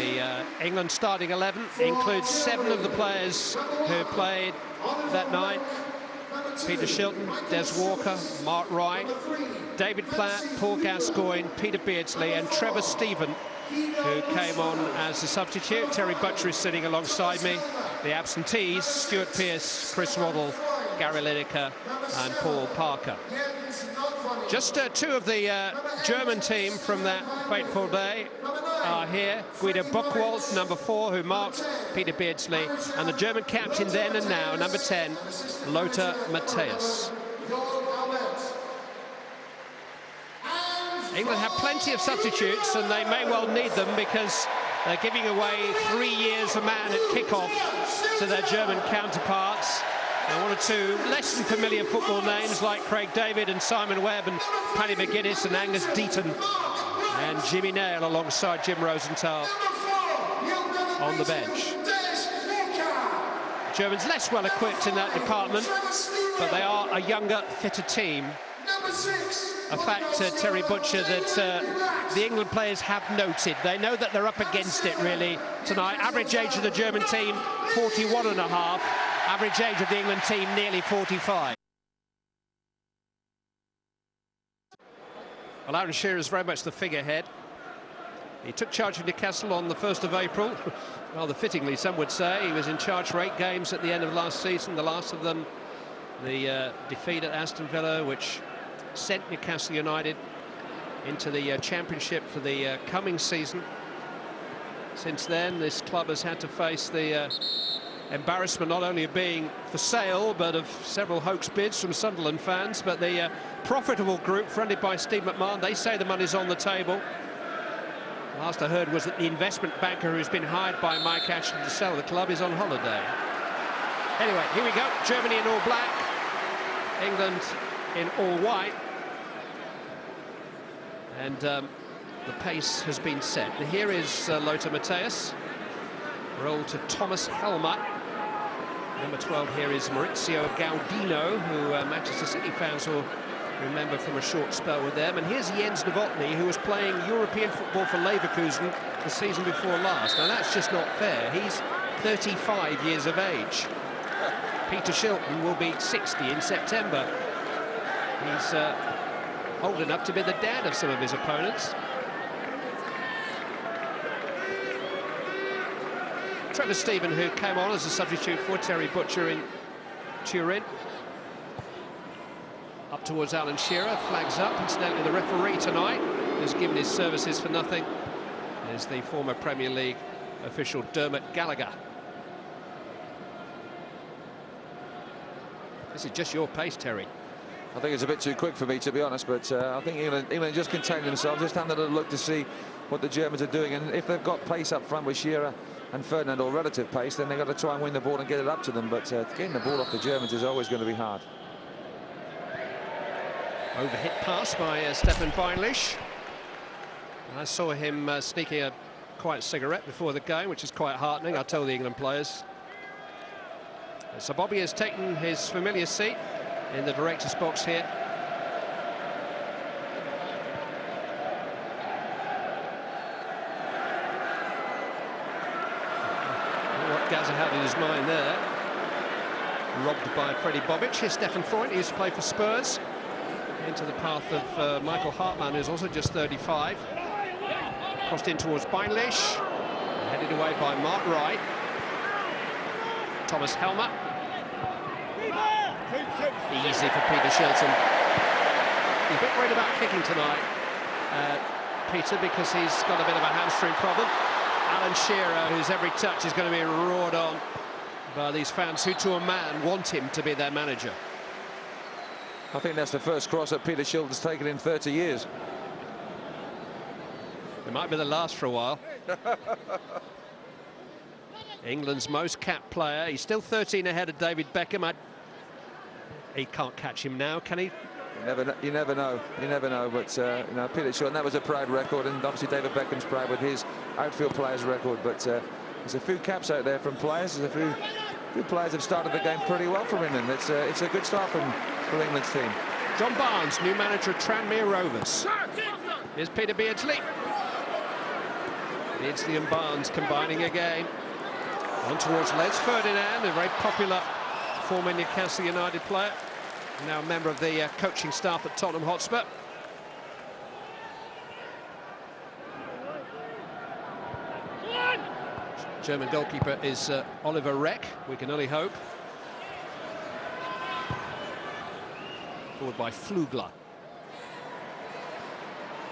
The England starting 11 includes 7 of the players who played that night. Peter Shilton, Des Walker, Mark Wright, David Platt, Paul Gascoigne, Peter Beardsley and Trevor Stephen, who came on as a substitute. Terry Butcher is sitting alongside me. The absentees, Stuart Pearce, Chris Waddle, Gary Lineker and Paul Parker. Just 2 of the German team from that fateful day are here. Guido Buchwald, number 4, who marked Peter Beardsley, and the German captain then and now, number 10, Lothar Matthäus. England have plenty of substitutes, and they may well need them because they're giving away 3 years a man at kick-off to their German counterparts. And 1 or 2 less than familiar football names like Craig David and Simon Webb and Paddy McGuinness and Angus Deaton and Jimmy Nail alongside Jim Rosenthal on the bench. Germans less well equipped in that department, but they are a younger, fitter team. A fact, Terry Butcher, that the England players have noted. They know that they're up against it really tonight. Average age of the German team, 41.5. Average age of the England team, nearly 45. Well, Alan Shearer is very much the figurehead. He took charge of Newcastle on the 1st of April. Rather fittingly, some would say. He was in charge for 8 games at the end of last season. The last of them, the defeat at Aston Villa, which sent Newcastle United into the Championship for the coming season. Since then, this club has had to face the embarrassment not only of being for sale, but of several hoax bids from Sunderland fans. But the profitable group, fronted by Steve McMahon, they say the money's on the table. Last I heard was that the investment banker who's been hired by Mike Ashley to sell the club is on holiday. Anyway, here we go. Germany in all black, England in all white. And the pace has been set. Here is Lothar Matthäus. Roll to Thomas Helmer. Number 12 here is Maurizio Gaudino, who Manchester City fans will remember from a short spell with them. And here's Jens Novotny, who was playing European football for Leverkusen the season before last. Now that's just not fair. He's 35 years of age. Peter Shilton will be 60 in September. He's old enough to be the dad of some of his opponents. Trevor Stephen, who came on as a substitute for Terry Butcher in Turin. Up towards Alan Shearer, flags up. Incidentally, the referee tonight has given his services for nothing. Is the former Premier League official Dermot Gallagher. This is just your pace, Terry. I think it's a bit too quick for me, to be honest, but I think England just contained themselves, just having a little look to see what the Germans are doing. And if they've got pace up front with Shearer and Ferdinand, or relative pace, then they've got to try and win the ball and get it up to them. But getting the ball off the Germans is always going to be hard. Overhit pass by Stefan Beinlich. I saw him sneaking a quiet cigarette before the game, which is quite heartening, I told the England players. So Bobby has taken his familiar seat in the director's box here. What Gazza had in his mind there. Robbed by Freddie Bobic. Here's Stefan Freund, he used to play for Spurs. Into the path of Michael Hartmann, who's also just 35. Crossed in towards Beinlich. Headed away by Mark Wright. Thomas Helmer. Easy for Peter Shilton. He's a bit worried about kicking tonight, Peter, because he's got a bit of a hamstring problem. Alan Shearer, whose every touch is going to be roared on by these fans who, to a man, want him to be their manager. I think that's the first cross that Peter Shilton's taken in 30 years. It might be the last for a while. England's most capped player. He's still 13 ahead of David Beckham. He can't catch him now, can he? You never know. You never know. But you know, Peter Shilton, that was a proud record, and obviously David Beckham's proud with his outfield players record. But there's a few caps out there from players. There's a few players have started the game pretty well for England. It's a good start for England's team. John Barnes, new manager of Tranmere Rovers. Here's Peter Beardsley. Beardsley and Barnes combining again. On towards Les Ferdinand, a very popular former Newcastle United player. Now a member of the coaching staff at Tottenham Hotspur. German goalkeeper is Oliver Reck, we can only hope. Forward by Flugler.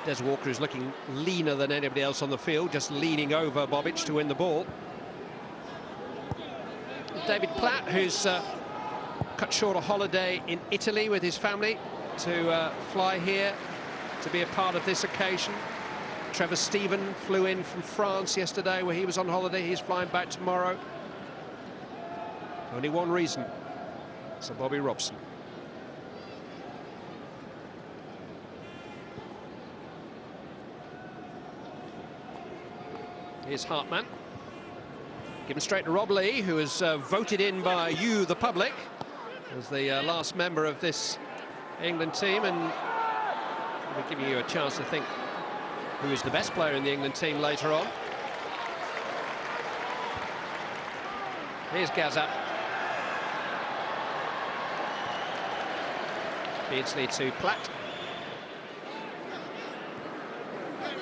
Des Walker is looking leaner than anybody else on the field, just leaning over Bobic to win the ball. David Platt, who's cut short a holiday in Italy with his family to fly here to be a part of this occasion. Trevor Steven flew in from France yesterday where he was on holiday. He's flying back tomorrow. Only one reason. So Bobby Robson. Here's Hartman. Given straight to Rob Lee, who was voted in by you, the public, as the last member of this England team, and we're giving you a chance to think who is the best player in the England team later on. Here's Gaza. Beardsley to Platt.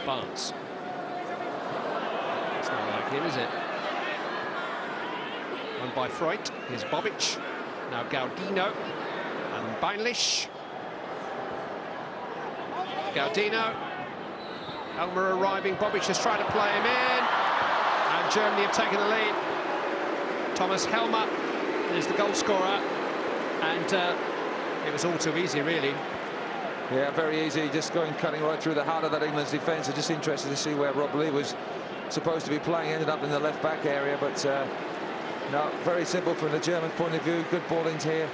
Barnes. It's not like him, is it? Won by Freud. Here's Bobic. Now Gaudino and Beinlich. Gaudino. Elmer arriving. Bobic is trying to play him in. And Germany have taken the lead. Thomas Helmer is the goal scorer. And it was all too easy, really. Yeah, very easy. Just cutting right through the heart of that England's defence. I'm just interested to see where Rob Lee was supposed to be playing. Ended up in the left-back area, but no, very simple from the German point of view. Good ball into here.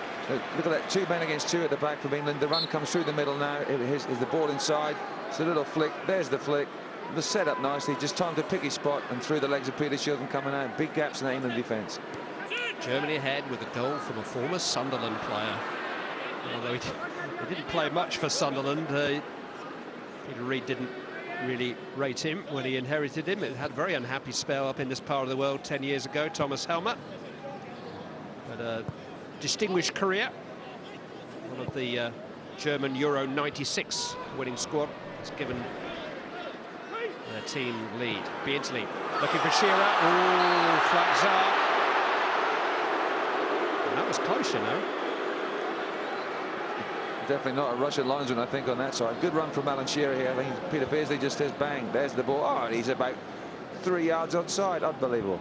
Look at that, 2 men against 2 at the back from England. The run comes through the middle now. Is the ball inside. It's a little flick. There's the flick. The set up nicely. Just time to pick his spot and through the legs of Peter Shilton coming out. Big gaps in the England defence. Germany ahead with a goal from a former Sunderland player. Although he didn't play much for Sunderland. Peter Reid didn't really rate him when he inherited him. It had a very unhappy spell up in this part of the world 10 years ago, Thomas Helmer. But a distinguished career. One of the German Euro 96 winning squad has given their team lead. Beardsley looking for Shearer. Ooh, flags up. And that was close, you know. Definitely not a Russian linesman, I think, on that side. Good run from Alan Shearer here. I think Peter Beardsley just says bang. There's the ball. Oh, and he's about 3 yards onside. Unbelievable.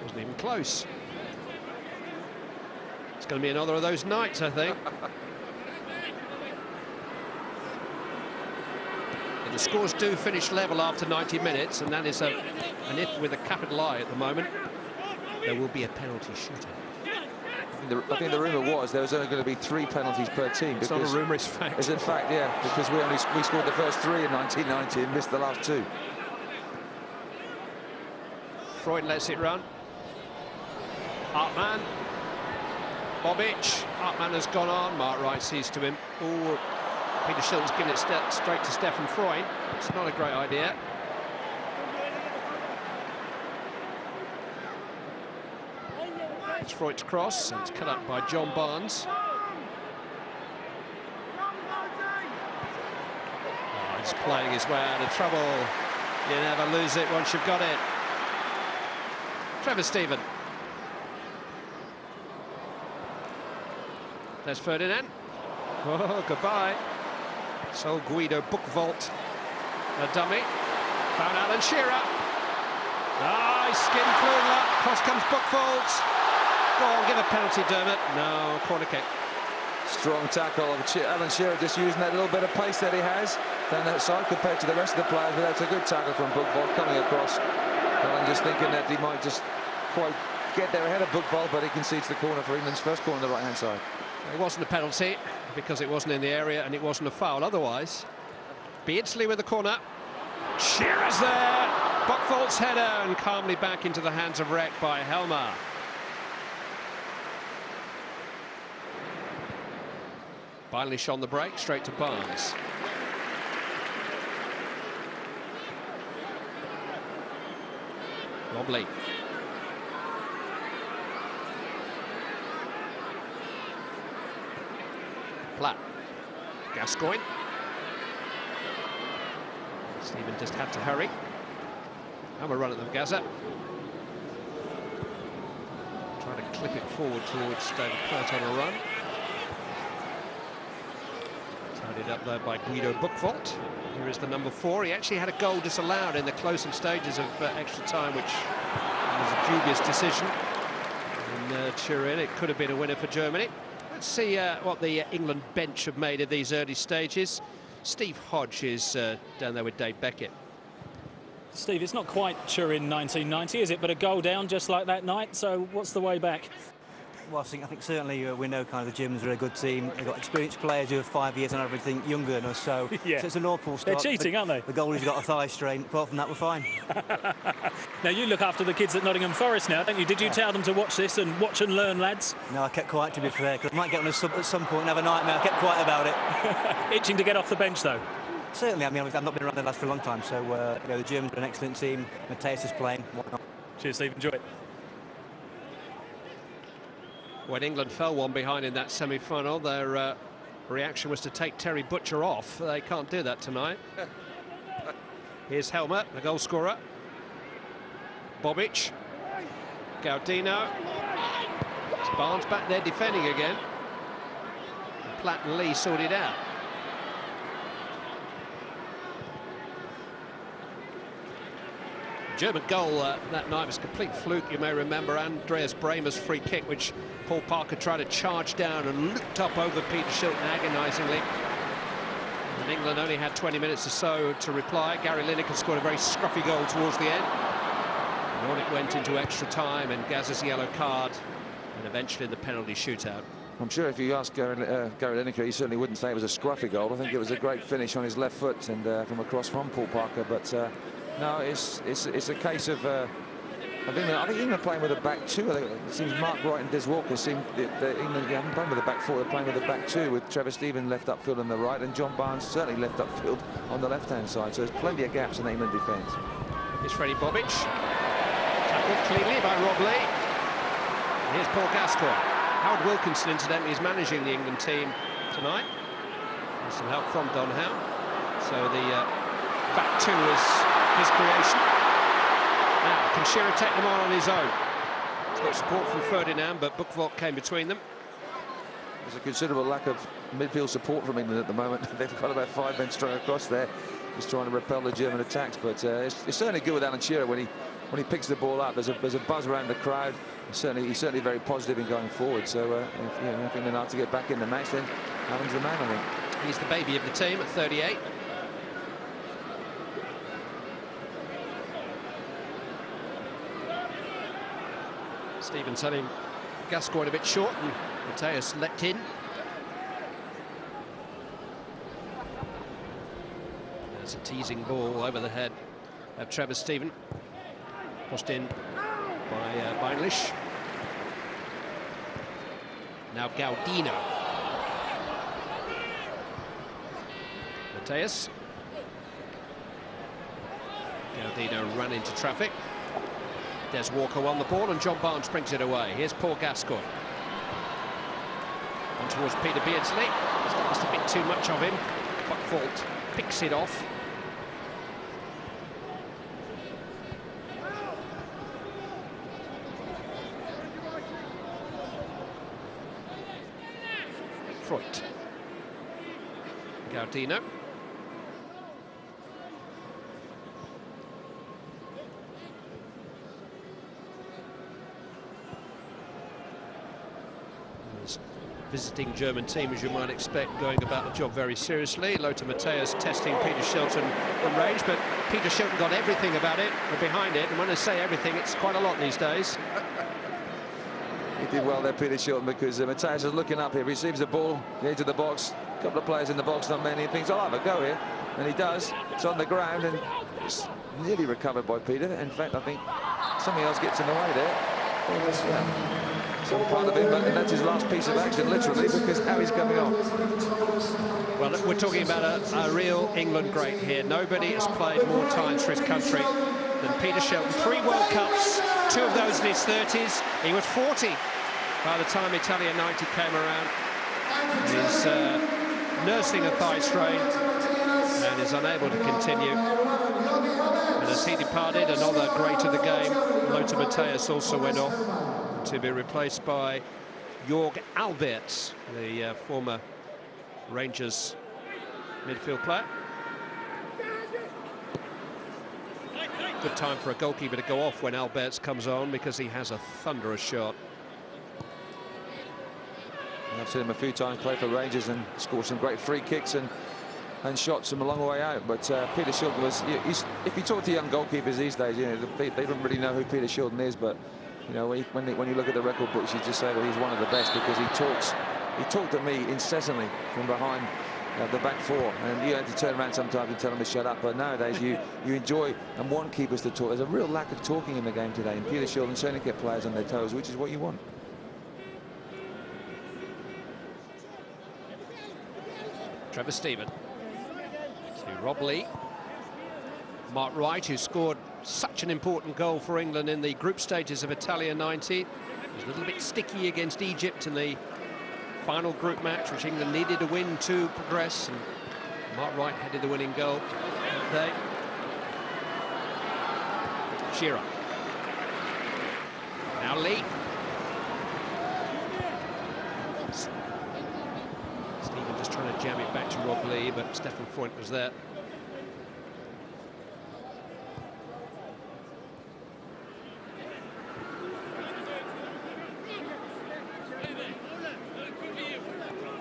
Wasn't even close. It's going to be another of those nights, I think. The scores do finish level after 90 minutes, and that is an if with a capital I at the moment. There will be a penalty shootout. I think the rumour was there was only going to be 3 penalties per team. It's not a rumour, it's fact. It's in fact, yeah, because we scored the first 3 in 1990 and missed the last 2. Freud lets it run. Hartman. Bobic. Hartman has gone on. Mark Wright sees to him. Ooh, Peter Shilton's given it straight to Stefan Freud. It's not a great idea. It's Freud's cross, and it's cut up by John Barnes. Oh, he's playing his way out of trouble. You never lose it once you've got it. Trevor Steven. There's Ferdinand. Oh, goodbye. So Guido Buchwald, a dummy. Found Alan Shearer. Ah, he skimmed Flugler. Cross comes Buchwald. Go on, give a penalty, Dermot. No, corner kick. Strong tackle of Alan Shearer, just using that little bit of pace that he has down that side compared to the rest of the players. But that's a good tackle from Buchwald coming across. Alan just thinking that he might just quite get there ahead of Buchwald, but he concedes the corner for England's first corner on the right-hand side. It wasn't a penalty because it wasn't in the area and it wasn't a foul otherwise. Beardsley with the corner. Shearer's there. Buchwald's header and calmly back into the hands of Reck by Helmer. Beinlich on the break, straight to Barnes. Wobbly. Platt. Gascoigne. Stephen just had to hurry. Have a run at them, Gaza. Trying to clip it forward towards David Platt on a run. Tidied up there by Guido Buchwald. Here is the number 4. He actually had a goal disallowed in the closing stages of extra time, which was a dubious decision. And Turin, it could have been a winner for Germany. Let's see what the England bench have made of these early stages. Steve Hodge is down there with Dave Beckett. Steve, it's not quite Turin 1990, is it? But a goal down just like that night. So what's the way back? Well, I think certainly we know kind of the Germans are a good team. They've got experienced players who are 5 years on everything younger than us, so, yeah. So it's an awful start. They're cheating, aren't they? The goalie's got a thigh strain. Apart from that, we're fine. Now, you look after the kids at Nottingham Forest now, don't you? Did you tell them to watch this and watch and learn, lads? No, I kept quiet, to be fair, because I might get on a sub at some point and have a nightmare. I kept quiet about it. Itching to get off the bench, though? Certainly, I mean, I've not been around the lads for a long time, so you know, the Germans are an excellent team. Mateus is playing. Why not? Cheers, Steve. Enjoy it. When England fell 1 behind in that semi-final, their reaction was to take Terry Butcher off. They can't do that tonight. Here's Helmer, the goal scorer. Bobic. Gaudino. It's Barnes back there defending again. And Platt and Lee sorted out. German goal that night was a complete fluke. You may remember Andreas Bremer's free kick, which Paul Parker tried to charge down and looked up over Peter Shilton agonisingly. And England only had 20 minutes or so to reply. Gary Lineker scored a very scruffy goal towards the end. And on it went into extra time and Gazza's yellow card, and eventually the penalty shootout. I'm sure if you ask Gary Lineker, he certainly wouldn't say it was a scruffy goal. I think it was a great finish on his left foot and from across from Paul Parker. But no, it's a case of I think England playing with a back 2. It seems Mark Wright and Des Walker seem that England haven't playing with a back 4. They're playing with a back 2 with Trevor Stephen left upfield on the right and John Barnes certainly left upfield on the left-hand side. So there's plenty of gaps in England defence. Here's Freddie Bobic, tackled cleanly by Rob Lee. And here's Paul Gascoigne. Howard Wilkinson, incidentally, is managing the England team tonight. With some help from Don Howe. So the back 2 is his creation. Now, can Shearer take them on his own? He's got support from Ferdinand, but Buchwald came between them. There's a considerable lack of midfield support from England at the moment. They've got about 5 men strung across there, just trying to repel the German attacks. But it's certainly good with Alan Shearer when he picks the ball up. There's a buzz around the crowd. He's certainly very positive in going forward. So if England are to get back in the match, then Alan's the man, I think. He's the baby of the team at 38. Stephen selling Gascoigne a bit short, and Mateus leapt in. There's a teasing ball over the head of Trevor Stephen, crossed in by Beinlich. Now Gaudino. Mateus. Gaudino ran into traffic. Des Walker won the ball and John Barnes brings it away. Here's Paul Gascoigne. On towards Peter Beardsley. It's just a bit too much of him. Buchwald picks it off. Freud. Gaudino. Visiting German team, as you might expect, going about the job very seriously. Lothar Matthäus testing Peter Shilton on range, but Peter Shilton got everything about it or behind it, and when I say everything, it's quite a lot these days. He did well there, Peter Shilton, because Matthäus is looking up here. He receives the ball, the edge of the box. A couple of players in the box, not many. He thinks, I'll have a go here, and he does. It's on the ground, and it's nearly recovered by Peter. In fact, I think something else gets in the way there. Some part of him, and that's his last piece of action, literally, because how he's coming on. Well, we're talking about a real England great here. Nobody has played more times for his country than Peter Shilton. 3 World Cups, 2 of those in his 30s. He was 40 by the time Italia 90 came around. He's nursing a thigh strain and is unable to continue. And as he departed, another great of the game, Lothar Matthäus, also went off to be replaced by Jörg Alberts, the former Rangers midfield player. Good time for a goalkeeper to go off when Alberts comes on, because he has a thunderous shot. I've seen him a few times play for Rangers and score some great free kicks and shots from a long way out. But Peter Shilton was, if you talk to young goalkeepers these days, you know, they don't really know who Peter Shilton is, but you know, when you look at the record books, you just say that he's one of the best, because he talked at me incessantly from behind the back four, and you had to turn around sometimes and tell him to shut up. But nowadays you enjoy and want keepers to talk. There's a real lack of talking in the game today, and Peter Shilton certainly kept players on their toes, which is what you want. Trevor Steven to Rob Lee. Mark Wright, who scored such an important goal for England in the group stages of Italia 90. Was a little bit sticky against Egypt in the final group match, which England needed to win to progress. And Mark Wright headed the winning goal that day. Shearer. Now Lee. Stephen just trying to jam it back to Rob Lee, but Stefan Freund was there.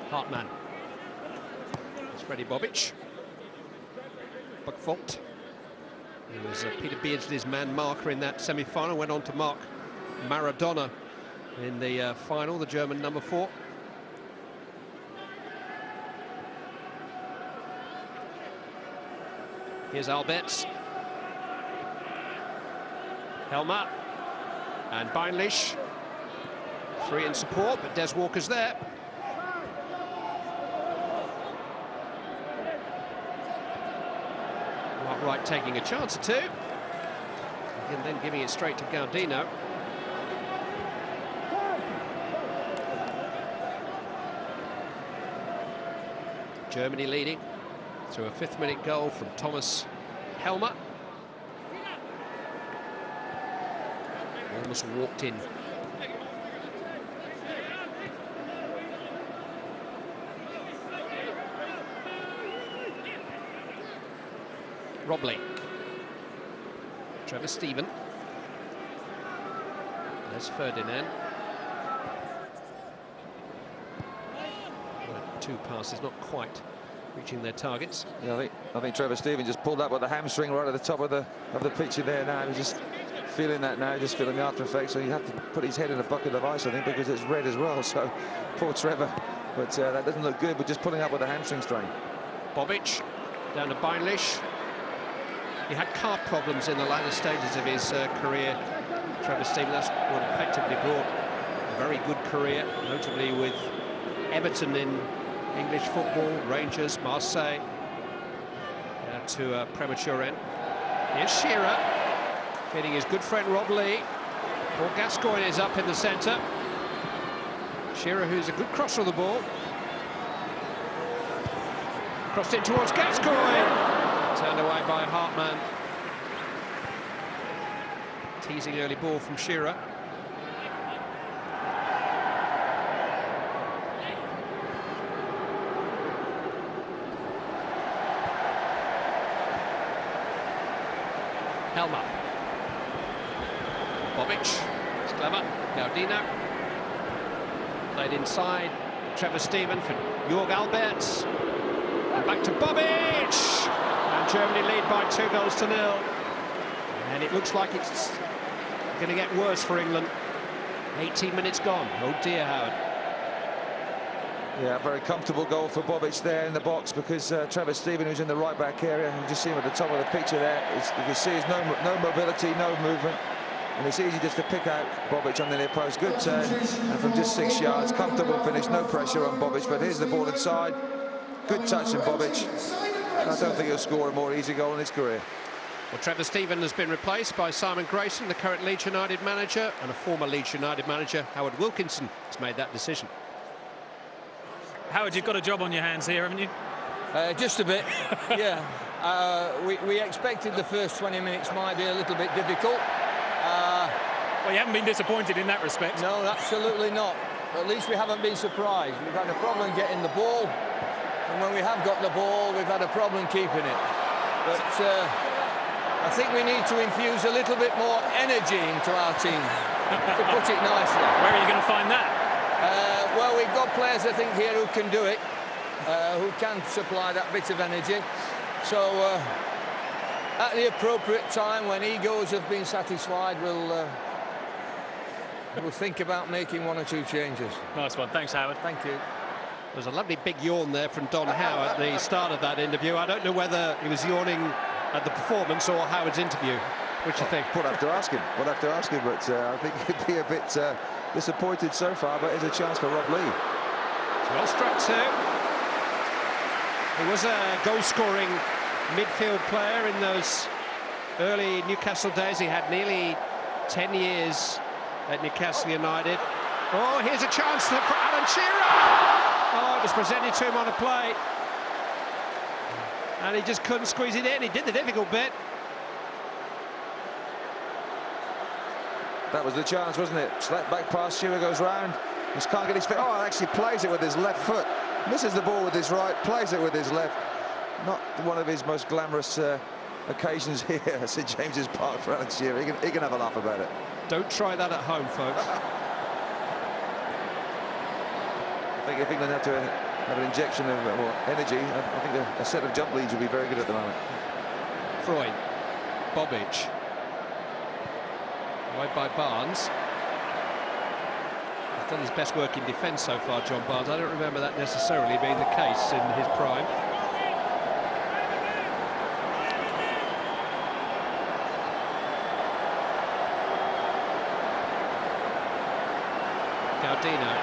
Hartmann. It's Freddie Bobic. Buckfault. It was Peter Beardsley's man marker in that semi-final. Went on to mark Maradona in the final, the German number 4. Here's Alberts. Helmer. And Beinlich. 3 in support, but Des Walker's there. Right, taking a chance or two, and then giving it straight to Gaudino. Germany leading through a 5th-minute goal from Thomas Helmer. Almost walked in. Rob Lee. Trevor Steven. There's Ferdinand. 2 passes, not quite reaching their targets. Yeah, I think Trevor Steven just pulled up with the hamstring right at the top of the picture there. Now he's just feeling that now, just feeling the after effects. So you have to put his head in a bucket of ice, I think, because it's red as well. So poor Trevor, but that doesn't look good. But just pulling up with a hamstring strain. Bobic down to Beinlich. He had calf problems in the latter stages of his career, Trevor Steven. That's what effectively brought a very good career, notably with Everton in English football, Rangers, Marseille, to a premature end. Here's Shearer, feeding his good friend Rob Lee. Paul Gascoigne is up in the centre. Shearer, who's a good crosser of the ball. Crossed in towards Gascoigne. Turned away by Hartmann. Teasing early ball from Shearer. Helmer. Bobic. It's clever. Gaudino. Played inside. Trevor Steven for Jörg Alberts. And back to Bobic. And Germany lead by 2-0. And it looks like it's going to get worse for England. 18 minutes gone. Oh dear, Howard. Yeah, very comfortable goal for Bobic there in the box, because Trevor Steven, who's in the right back area, you just see him at the top of the picture there. You can see there's no mobility, no movement, and it's easy just to pick out Bobic on the near post. Good turn, and from just 6 yards, comfortable finish, no pressure on Bobic. But here's the ball inside. Good touch from Bobic. I don't think he'll score a more easy goal in his career. Well, Trevor Steven has been replaced by Simon Grayson, the current Leeds United manager, and a former Leeds United manager, Howard Wilkinson, has made that decision. Howard, you've got a job on your hands here, haven't you? Just a bit, yeah. We expected the first 20 minutes might be a little bit difficult. Well, you haven't been disappointed in that respect. No, absolutely not. At least we haven't been surprised. We've had a problem getting the ball, and when we have got the ball, we've had a problem keeping it. But I think we need to infuse a little bit more energy into our team, to put it nicely. Where are you going to find that? Well, we've got players, I think, here who can do it, who can supply that bit of energy. So, at the appropriate time, when egos have been satisfied, we'll think about making one or two changes. Nice one. Thanks, Howard. Thank you. There's a lovely big yawn there from Don Howe at the start of that interview. I don't know whether he was yawning at the performance or Howard's interview. What do you think? We'll have to ask him. We'll have to ask him, but I think he'd be a bit disappointed so far, but it's a chance for Rob Lee. Well struck too. He was a goal-scoring midfield player in those early Newcastle days. He had nearly 10 years at Newcastle United. Oh, here's a chance for Alan Shearer. Oh, it was presented to him on a plate, and he just couldn't squeeze it in. He did the difficult bit. That was the chance, wasn't it? Slap back pass, Shearer goes round. Just can't get his feet. Oh, actually plays it with his left foot. Misses the ball with his right, plays it with his left. Not one of his most glamorous occasions here at St James's Park for Alan Shearer. He can have a laugh about it. Don't try that at home, folks. I think England have to have an injection of energy. I think a set of jump leads would be very good at the moment. Freud, Bobic. Wide by Barnes. He's done his best work in defence so far, John Barnes. I don't remember that necessarily being the case in his prime. Gaudino.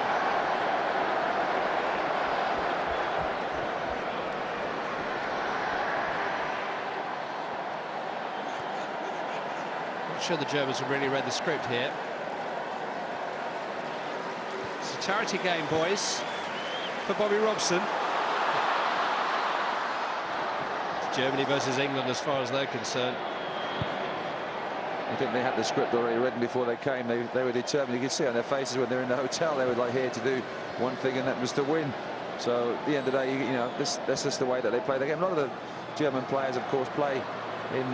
Not sure the Germans have really read the script here. It's a charity game, boys, for Bobby Robson. It's Germany versus England as far as they're concerned. I think they had the script already written before they came. They were determined. You could see on their faces when they're in the hotel, they were like here to do one thing, and that was to win. So at the end of the day, you know, that's just the way that they play the game. A lot of the German players, of course, play in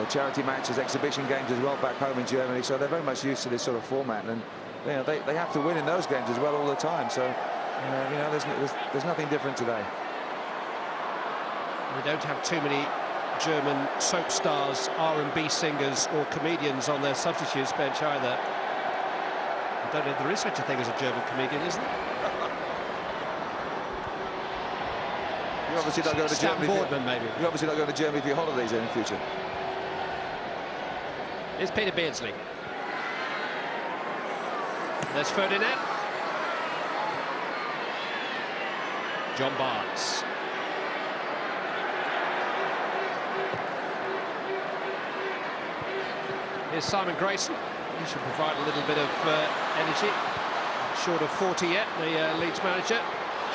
charity matches, exhibition games as well back home in Germany. So they're very much used to this sort of format, and you know, they have to win in those games as well all the time. So you know, there's nothing different today. We don't have too many German soap stars, R&B singers or comedians on their substitutes bench either. I don't know if there is such a thing as a German comedian, is there? You're obviously not going to Stan Germany. Boardman, maybe. You're obviously not going to Germany for your holidays in the future. Here's Peter Beardsley. There's Ferdinand. John Barnes. Here's Simon Grayson. He should provide a little bit of energy. Short of 40 yet, the Leeds manager.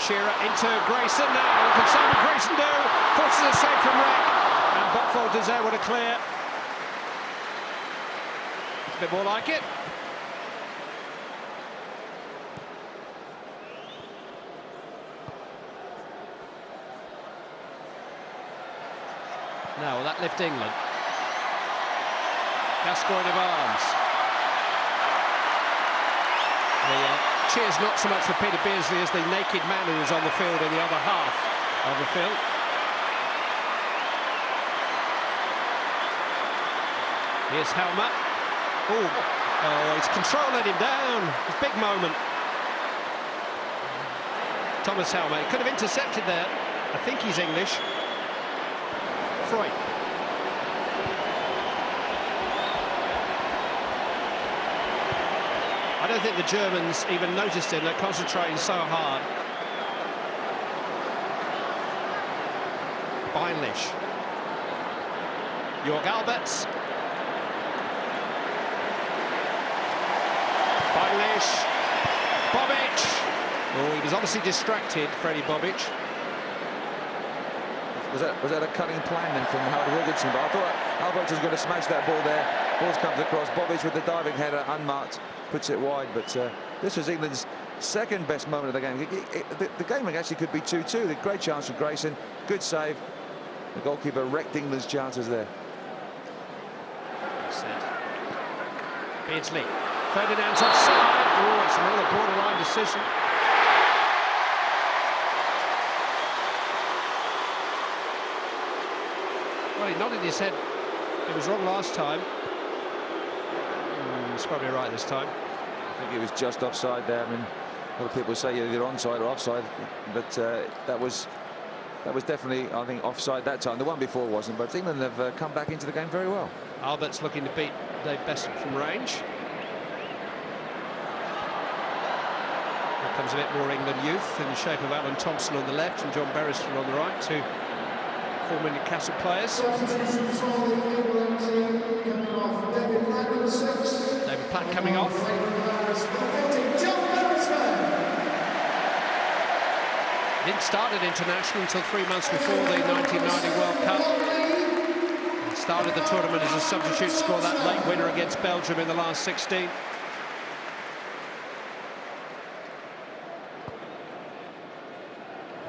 Shearer into Grayson now. What can Simon Grayson do? Forces a save from Wreck. And Buckfold is able to clear. It's a bit more like it. Now, will that lift England? Gascoigne of arms. The cheers not so much for Peter Beardsley as the naked man who is on the field in the other half of the field. Here's Helmer. Oh, his control let him down. It's a big moment. Thomas Helmer could have intercepted there. I think he's English. Freud. I don't think the Germans even noticed him. They're concentrating so hard. Beinlich. York Alberts. Bangladesh. Bobic. Oh, he was obviously distracted, Freddie Bobic. Was that a cutting plan then from Howard Wilkinson? But I thought Alberts was going to smash that ball there. Ball comes across. Bobic with the diving header, unmarked, puts it wide. But this was England's second best moment of the game. The game actually could be 2-2. The great chance from Grayson. Good save. The goalkeeper wrecked England's chances there. Beardsley. Ferdinand's offside. Oh, it's another borderline decision. Well, he nodded his head. It was wrong last time. He's probably right this time. I think it was just offside there. I mean, a lot of people say either onside or offside, but that was definitely, I think, offside that time. The one before wasn't, but England have come back into the game very well. Albert's looking to beat Dave Besson from range. Here comes a bit more England youth in the shape of Alan Thompson on the left and John Beresford on the right, two former Newcastle players. David Platt coming off. Didn't start at international until 3 months before the 1990 World Cup. He started the tournament as a substitute, scored that late winner against Belgium in the last 16.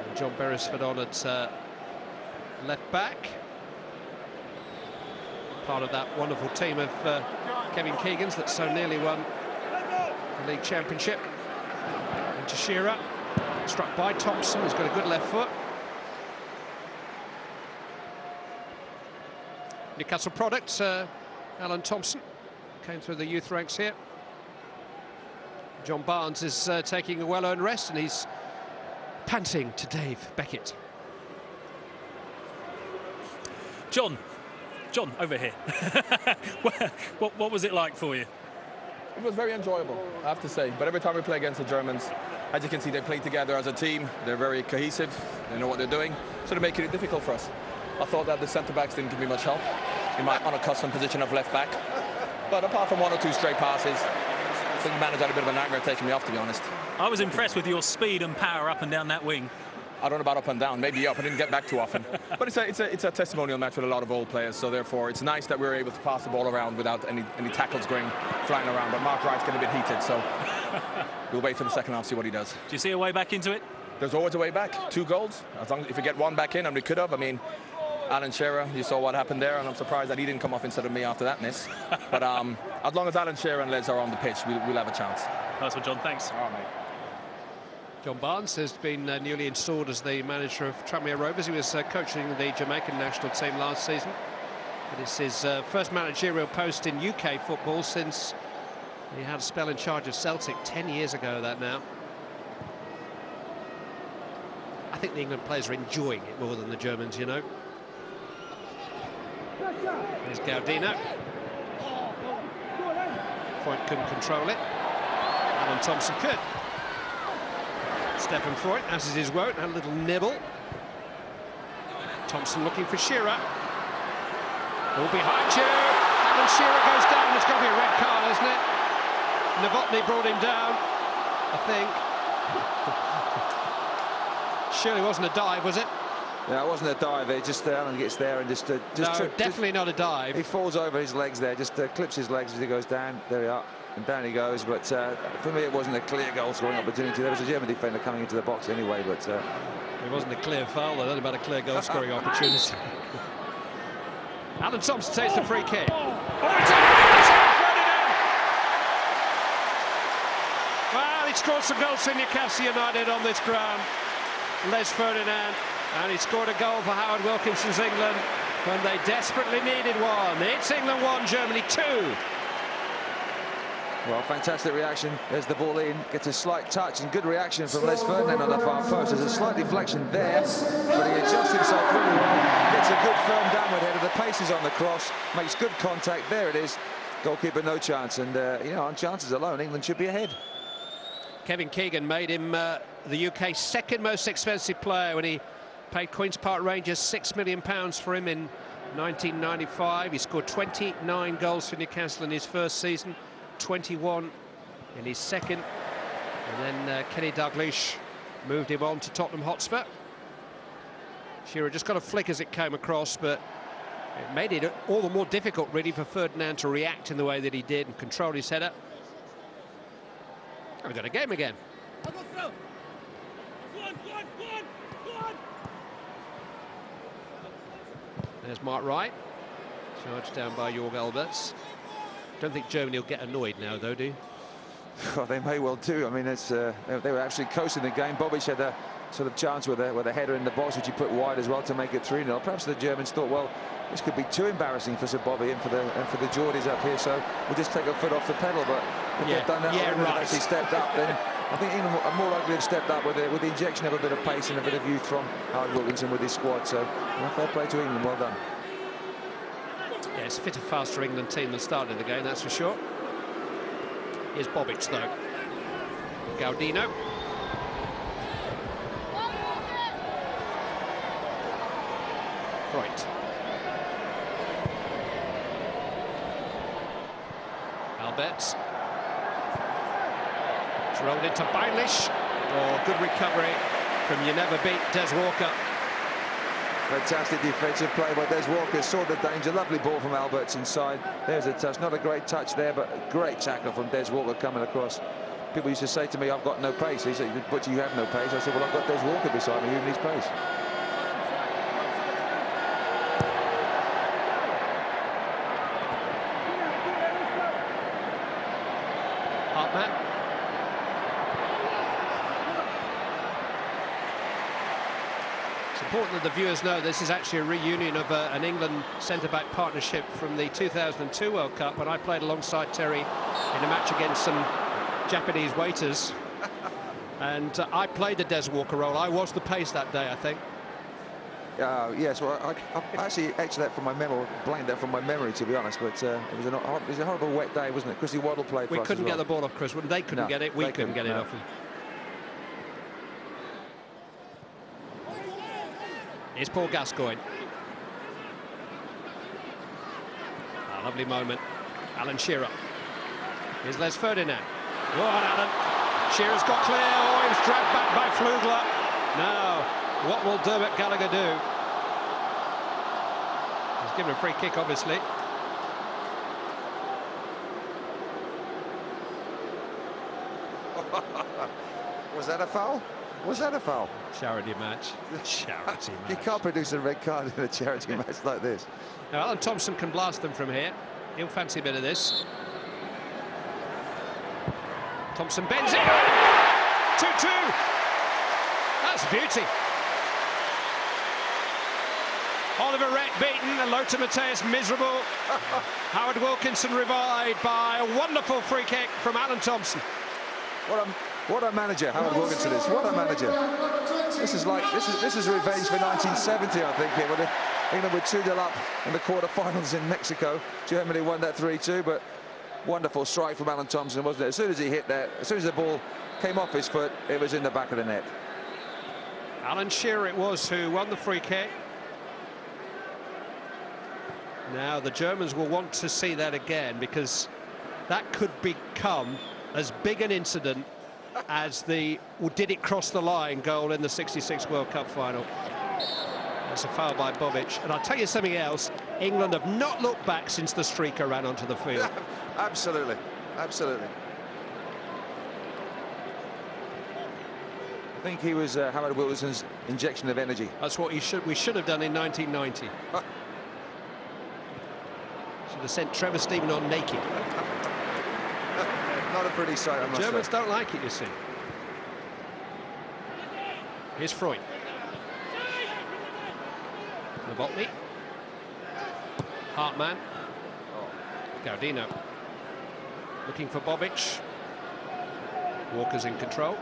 And John Beresford on at left back. Part of that wonderful team of Kevin Keegan's that so nearly won the league championship. And Shearer. Struck by Thompson, who's got a good left foot. Newcastle product, Alan Thompson, came through the youth ranks here. John Barnes is taking a well-earned rest, and he's panting to Dave Beckett. John, over here. what was it like for you? It was very enjoyable, I have to say. But every time we play against the Germans, as you can see, they play together as a team. They're very cohesive. They know what they're doing. So they're making it difficult for us. I thought that the centre-backs didn't give me much help in my unaccustomed position of left-back. But apart from one or two stray passes, I think the manager had a bit of a nightmare taking me off, to be honest. I was impressed with your speed and power up and down that wing. I don't know about up and down, maybe up. I didn't get back too often. But it's a testimonial match with a lot of old players, so therefore it's nice that we were able to pass the ball around without any tackles flying around. But Mark Wright's getting a bit heated, so we'll wait for the second half, see what he does. Do you see a way back into it? There's always a way back. 2 goals. As long as if we get one back in, and we could have. I mean, Alan Shearer, you saw what happened there, and I'm surprised that he didn't come off instead of me after that miss. But as long as Alan Shearer and Les are on the pitch, we'll have a chance. Nice one, John. Thanks. All right, mate. John Barnes has been newly installed as the manager of Tranmere Rovers. He was coaching the Jamaican national team last season. It is his first managerial post in UK football since he had a spell in charge of Celtic 10 years ago, that now. I think the England players are enjoying it more than the Germans, you know. There's Gaudino. Foyt couldn't control it. Alan Thompson could. Stephen Foyt, as is his wont, had a little nibble. Thompson looking for Shearer. All behind you. Alan Shearer goes down. There's got to be a red card, isn't it? Novotny brought him down, I think. Surely wasn't a dive, was it? Yeah, it wasn't a dive. It just Alan gets there and just definitely not a dive. He falls over his legs there, just clips his legs as he goes down. There we are. And down he goes, but for me it wasn't a clear goal-scoring opportunity. There was a German defender coming into the box anyway, but... it wasn't a clear foul, though, about a clear goal-scoring opportunity. Alan Thompson takes the free kick. Oh, it's Ferdinand! Well, he scored some goals for Newcastle United on this ground. Les Ferdinand, and he scored a goal for Howard Wilkinson's England when they desperately needed one. It's England 1, Germany 2. Well, fantastic reaction. There's the ball in, gets a slight touch and good reaction from Les Ferdinand on the far post. There's a slight deflection there, but he adjusts himself really well, gets a good firm downward header. The pace is on the cross, makes good contact. There it is. Goalkeeper no chance, and you know, on chances alone, England should be ahead. Kevin Keegan made him the UK's second most expensive player when he paid Queen's Park Rangers £6 million for him in 1995. He scored 29 goals for Newcastle in his first season, 21 in his second. And then Kenny Dalglish moved him on to Tottenham Hotspur. Shearer just got a flick as it came across, but it made it all the more difficult, really, for Ferdinand to react in the way that he did and control his header. And we've got a game again. There's Mark Wright, charged down by Jorg Alberts. Don't think Germany will get annoyed now, though, do you? Well, they may well do. I mean, it's they were actually coasting the game. Bobic had a sort of chance with a header in the box, which he put wide as well to make it 3-0. Perhaps the Germans thought, well, this could be too embarrassing for Sir Bobby and for the Geordies up here, so we'll just take a foot off the pedal. But if they've done that, right, actually stepped up, then I think England are more likely to have stepped up with the injection of a bit of pace and a bit of youth from Howard Wilkinson with his squad. So fair play to England, well done. Yeah, it's a fitter, faster England team than started the game, that's for sure. Here's Bobic, though. Gaudino. Right. Alberts. It's rolled into Bailish. Oh, good recovery from you never beat Des Walker. Fantastic defensive play by Des Walker, saw the danger. Lovely ball from Alberts inside. There's a touch, not a great touch there, but a great tackle from Des Walker coming across. People used to say to me, I've got no pace. He said, but you have no pace. I said, well, I've got Des Walker beside me, who needs pace? Hartman. It's important that the viewers know this is actually a reunion of an England centre-back partnership from the 2002 World Cup, when I played alongside Terry in a match against some Japanese waiters. And I played the Des Walker role. I was the pace that day, I think. Yes, well, I actually etched that from my memory, blanked that from my memory, to be honest. But it was a horrible wet day, wasn't it? Chrissy Waddle played for us. We couldn't get the ball off Chris. When they couldn't get it, we couldn't get it off him. Here's Paul Gascoigne. A lovely moment. Alan Shearer. Here's Les Ferdinand. Oh, and Alan. Shearer's got clear. Oh, he was dragged back by Flugler. Now, what will Dermot Gallagher do? He's given a free kick, obviously. Was that a foul? Was that a foul? Charity match. Charity match. You can't produce a red card in a charity match like this. Now, Alan Thompson can blast them from here. He'll fancy a bit of this. Thompson bends it. 2-2. That's beauty. Oliver Rett beaten, and Lothar Matthäus miserable. Howard Wilkinson revived by a wonderful free kick from Alan Thompson. What a manager Howard Wilkinson is. What a manager. This is revenge for 1970, I think. England were 2-0 up in the quarter-finals in Mexico. Germany won that 3-2, but wonderful strike from Alan Thompson, wasn't it? As soon as he hit that, as soon as the ball came off his foot, it was in the back of the net. Alan Shearer it was who won the free kick. Now the Germans will want to see that again, because that could become as big an incident as the did it cross the line goal in the '66 World Cup final. That's a foul by Bobic. And I'll tell you something else, England have not looked back since the streaker ran onto the field. Absolutely, absolutely. I think he was Howard Wilkinson's injection of energy. That's what we should have done in 1990. Should have sent Trevor Steven on naked. Not a pretty sight, I must say. Germans don't like it, you see. Here's Freud. Novotny. Hartman. Gaudino. Looking for Bobic. Walker's in control.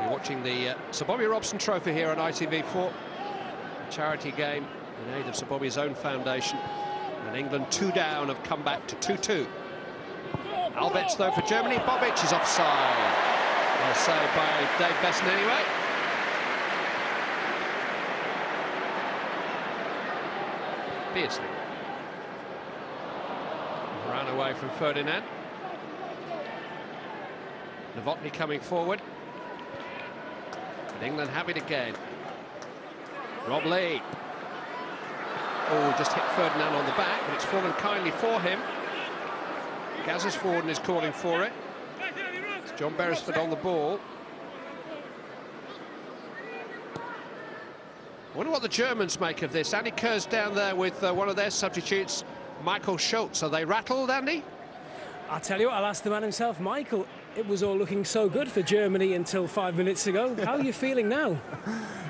You're watching the Sir Bobby Robson Trophy here on ITV4. A charity game in aid of Sir Bobby's own foundation. And England 2 down have come back to 2-2. Alberts though for Germany. Bobic is offside. Well saved by Dave Besson anyway. Beardsley. Ran away from Ferdinand. Novotny coming forward. And England have it again. Rob Lee. Oh, just hit Ferdinand on the back, but it's fallen kindly for him. Gazza's forward and is calling for it. It's John Beresford on the ball. I wonder what the Germans make of this. Andy Kerr's down there with one of their substitutes, Michael Schultz. Are they rattled, Andy? I'll tell you what, I'll ask the man himself. Michael, it was all looking so good for Germany until 5 minutes ago. How are you feeling now?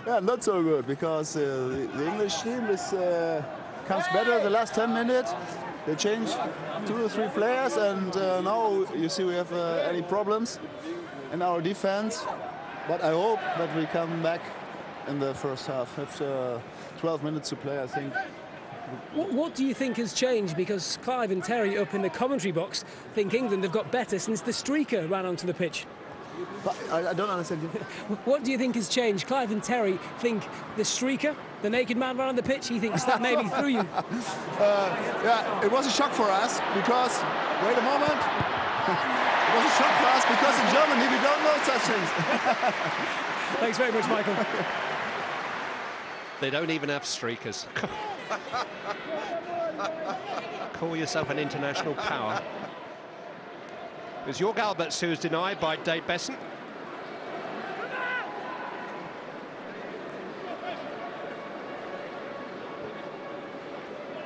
Yeah, not so good, because the English team is comes better the last 10 minutes. They changed 2 or 3 players, and now you see we have any problems in our defense. But I hope that we come back in the first half. It's 12 minutes to play, I think. What do you think has changed? Because Clive and Terry up in the commentary box think England have got better since the streaker ran onto the pitch. But I don't understand you. What do you think has changed? Clive and Terry think the streaker, the naked man ran on the pitch, he thinks that maybe threw you. Yeah, it was a shock for us because, wait a moment, it was a shock for us because in Germany we don't know such things. Thanks very much, Michael. They don't even have streakers. Call yourself an international power. It was Jörg Alberts who was denied by Dave Besson.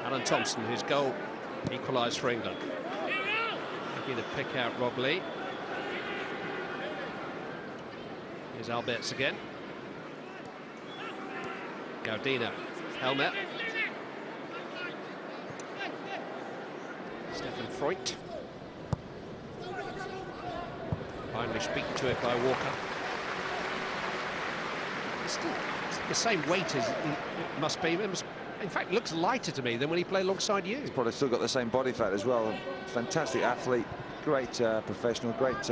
Alan Thompson, whose goal equalised for England. Looking to pick out Rob Lee. Here's Alberts again. Gaudino, Helmet. Stefan Freund. Finally beaten to it by Walker. It's still the same weight as it must be. In fact, it looks lighter to me than when he played alongside you. He's probably still got the same body fat as well. Fantastic athlete, great professional, great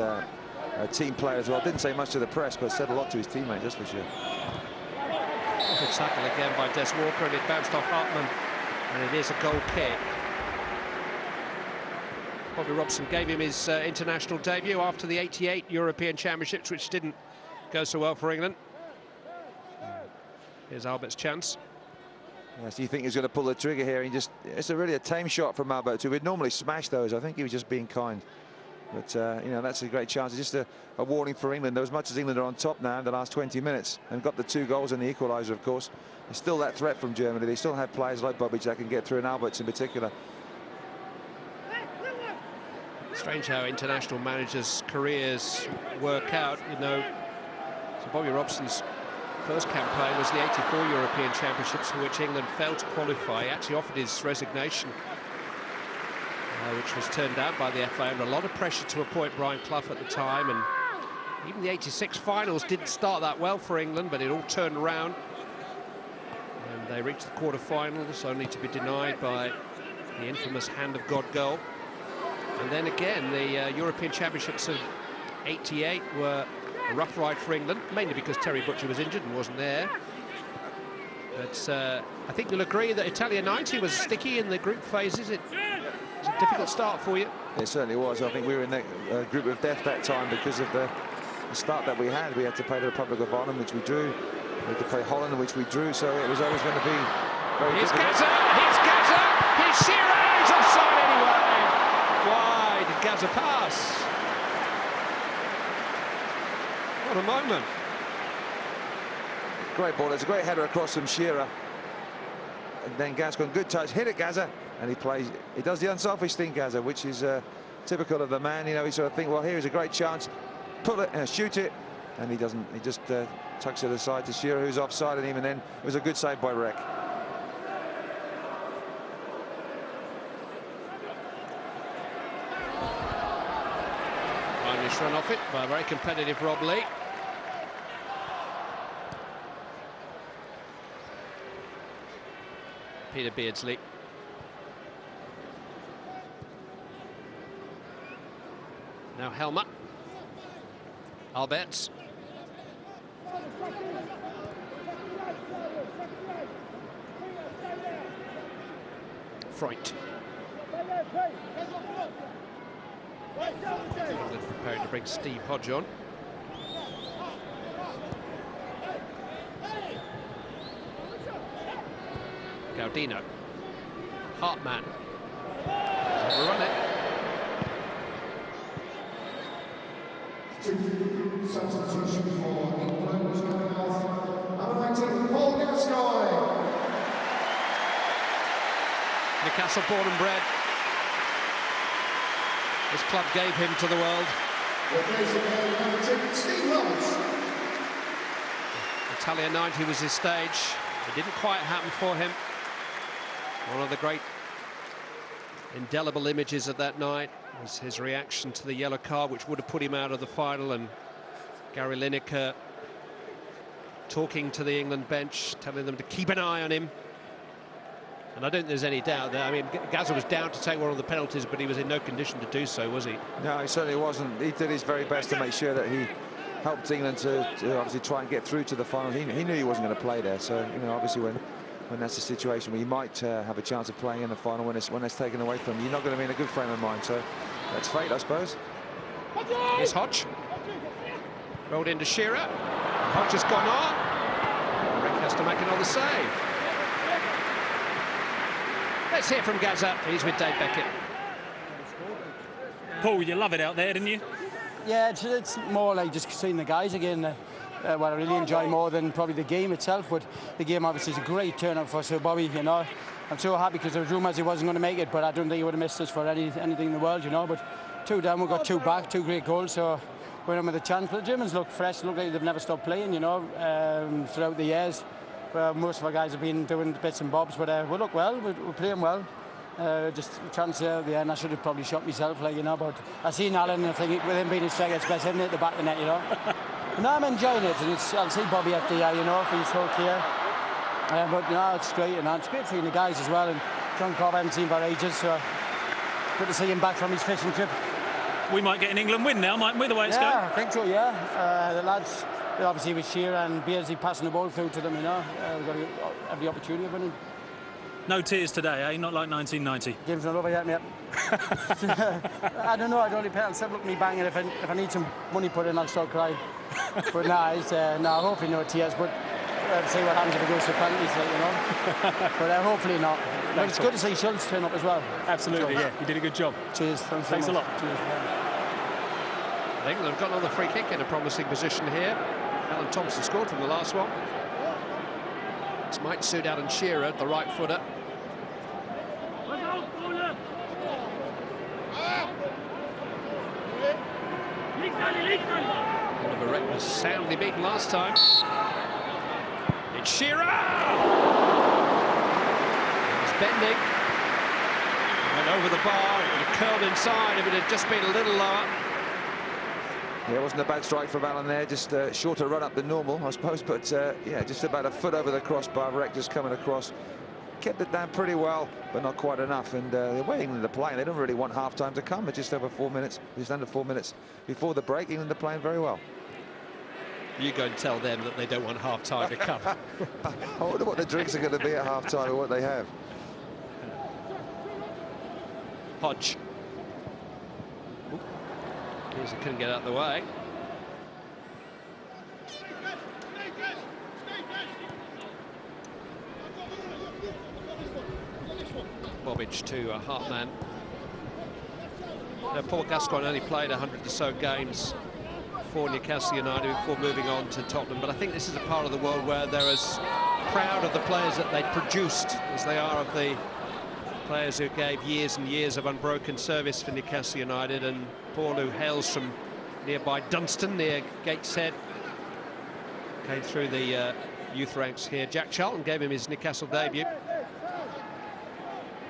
team player as well. Didn't say much to the press, but said a lot to his teammates, that's for sure. Good tackle again by Des Walker, and it bounced off Hartmann, and it is a goal kick. Bobby Robson gave him his international debut after the '88 European Championships, which didn't go so well for England. Here's Albert's chance. Yes, do you think he's going to pull the trigger here? It's really a tame shot from Albert, who would normally smash those. I think he was just being kind. But, you know, that's a great chance. It's just a warning for England. Though, as much as England are on top now in the last 20 minutes and got the 2 goals and the equaliser, of course, there's still that threat from Germany. They still have players like Bobic that can get through, and Alberts in particular. Strange how international managers' careers work out, you know. So Bobby Robson's first campaign was the '84 European Championships, for which England failed to qualify. He actually offered his resignation, which was turned down by the FA, under a lot of pressure to appoint Brian Clough at the time. And even the '86 finals didn't start that well for England, but it all turned around. And they reached the quarter-finals, only to be denied by the infamous hand of God goal. And then again, the European Championships of '88 were a rough ride for England, mainly because Terry Butcher was injured and wasn't there. But I think you'll agree that Italia '90 was sticky in the group phases. It was a difficult start for you. It certainly was. I think we were in that group of death that time because of the start that we had. We had to play the Republic of Ireland, which we drew. We had to play Holland, which we drew. So it was always going to be very Here's difficult. Gazza! Here's Gazza! Here's Shearer! He's offside anyway! Why did Gazza pass? What a moment. Great ball. There's a great header across from Shearer. And then Gascoigne, good touch, hit it Gazza, and he does the unselfish thing, Gazza, which is typical of the man. You know, he sort of think, well, here's a great chance, pull it and shoot it, and he doesn't. He just tucks it aside to Shearer, who's offside of him, and then it was a good save by Reck. Irish run off it by a very competitive Rob Lee. Peter Beardsley. Now Helmet. Alberts. Freund. England preparing to bring Steve Hodge on. Gaudino. Hartman. Overrun it. Substitution for England was coming off. Number 19, Paul Gascoigne. Newcastle born and bred. This club gave him to the world. Replacing number 10, Steve Hodge. Italia 90 was his stage. It didn't quite happen for him. One of the great indelible images of that night was his reaction to the yellow card, which would have put him out of the final, and Gary Lineker talking to the England bench, telling them to keep an eye on him. And I don't think there's any doubt that, I mean, Gazza was down to take one of the penalties, but he was in no condition to do so, was he? No, he certainly wasn't. He did his very best to make sure that he helped England to obviously try and get through to the final. He knew he wasn't going to play there, so, you know, obviously when that's a situation where you might have a chance of playing in the final when it's taken away from you, you're not going to be in a good frame of mind. So that's fate, I suppose. Here's Hodge. Rolled into Shearer. Hodge has gone on. Rick has to make another save. Let's hear from Gazza. He's with Dave Beckett. Paul, you love it out there, didn't you? Yeah, it's more like just seeing the guys again. What I really enjoy more than probably the game itself, but the game obviously is a great turnout for Sir Bobby, you know. I'm so happy because there was rumours he wasn't going to make it, but I don't think he would have missed us for anything in the world, you know. But 2 down, we've got 2 back, 2 great goals, so we're in with a chance. But the Germans look fresh, look like they've never stopped playing, you know, throughout the years. Most of our guys have been doing bits and bobs, but we look well, we're playing well. Just a chance there at the end. I should have probably shot myself, like, you know, but I seen Alan, and I think with him being a striker, it's best, isn't it, at the back of the net, you know. No, I'm enjoying it, and I'll see Bobby after the year, you know, if he's so clear. But no, it's great, and it's great seeing the guys as well. And John Cobb, I haven't seen for ages, so good to see him back from his fishing trip. We might get an England win now, mightn't we, the way it's going? Yeah, I think so, yeah. The lads, obviously with Shearer and Beardsley passing the ball through to them, you know, we've got to have the opportunity of winning. No tears today, eh? Not like 1990. Game's not over yet, mate. I don't know, I'd only pay. I'll still look me banging. If I need some money put in, I'll start crying. But hopefully no tears. But see what happens if it goes to penalties, like, you know. But hopefully not. But it's good to see Schultz turn up as well. Absolutely, yeah. You did a good job. Cheers. Thanks a lot. Cheers. England have got another free kick in a promising position here. Alan Thompson scored from the last one. This might suit Alan Shearer, the right footer. Oliver Reck was soundly beaten last time. It's Shearer! He's bending. Went over the bar, it would have curled inside if it had just been a little lower. Yeah, it wasn't a bad strike from Alan there, just shorter run up than normal, I suppose, but yeah, just about a foot over the crossbar. Reck just coming across. Kept it down pretty well, but not quite enough. And the way England are playing, they don't really want half-time to come. It's just over 4 minutes, just under 4 minutes before the break. England are playing very well. You go and tell them that they don't want half-time to come. I wonder what the drinks are going to be at half-time or what they have. Hodge. He couldn't get out of the way. Bobic to Hartman. Paul Gascoigne only played 100 or so games for Newcastle United before moving on to Tottenham, but I think this is a part of the world where they're as proud of the players that they produced as they are of the players who gave years and years of unbroken service for Newcastle United. And Paul, who hails from nearby Dunstan near Gateshead, came through the youth ranks here. Jack Charlton gave him his Newcastle debut.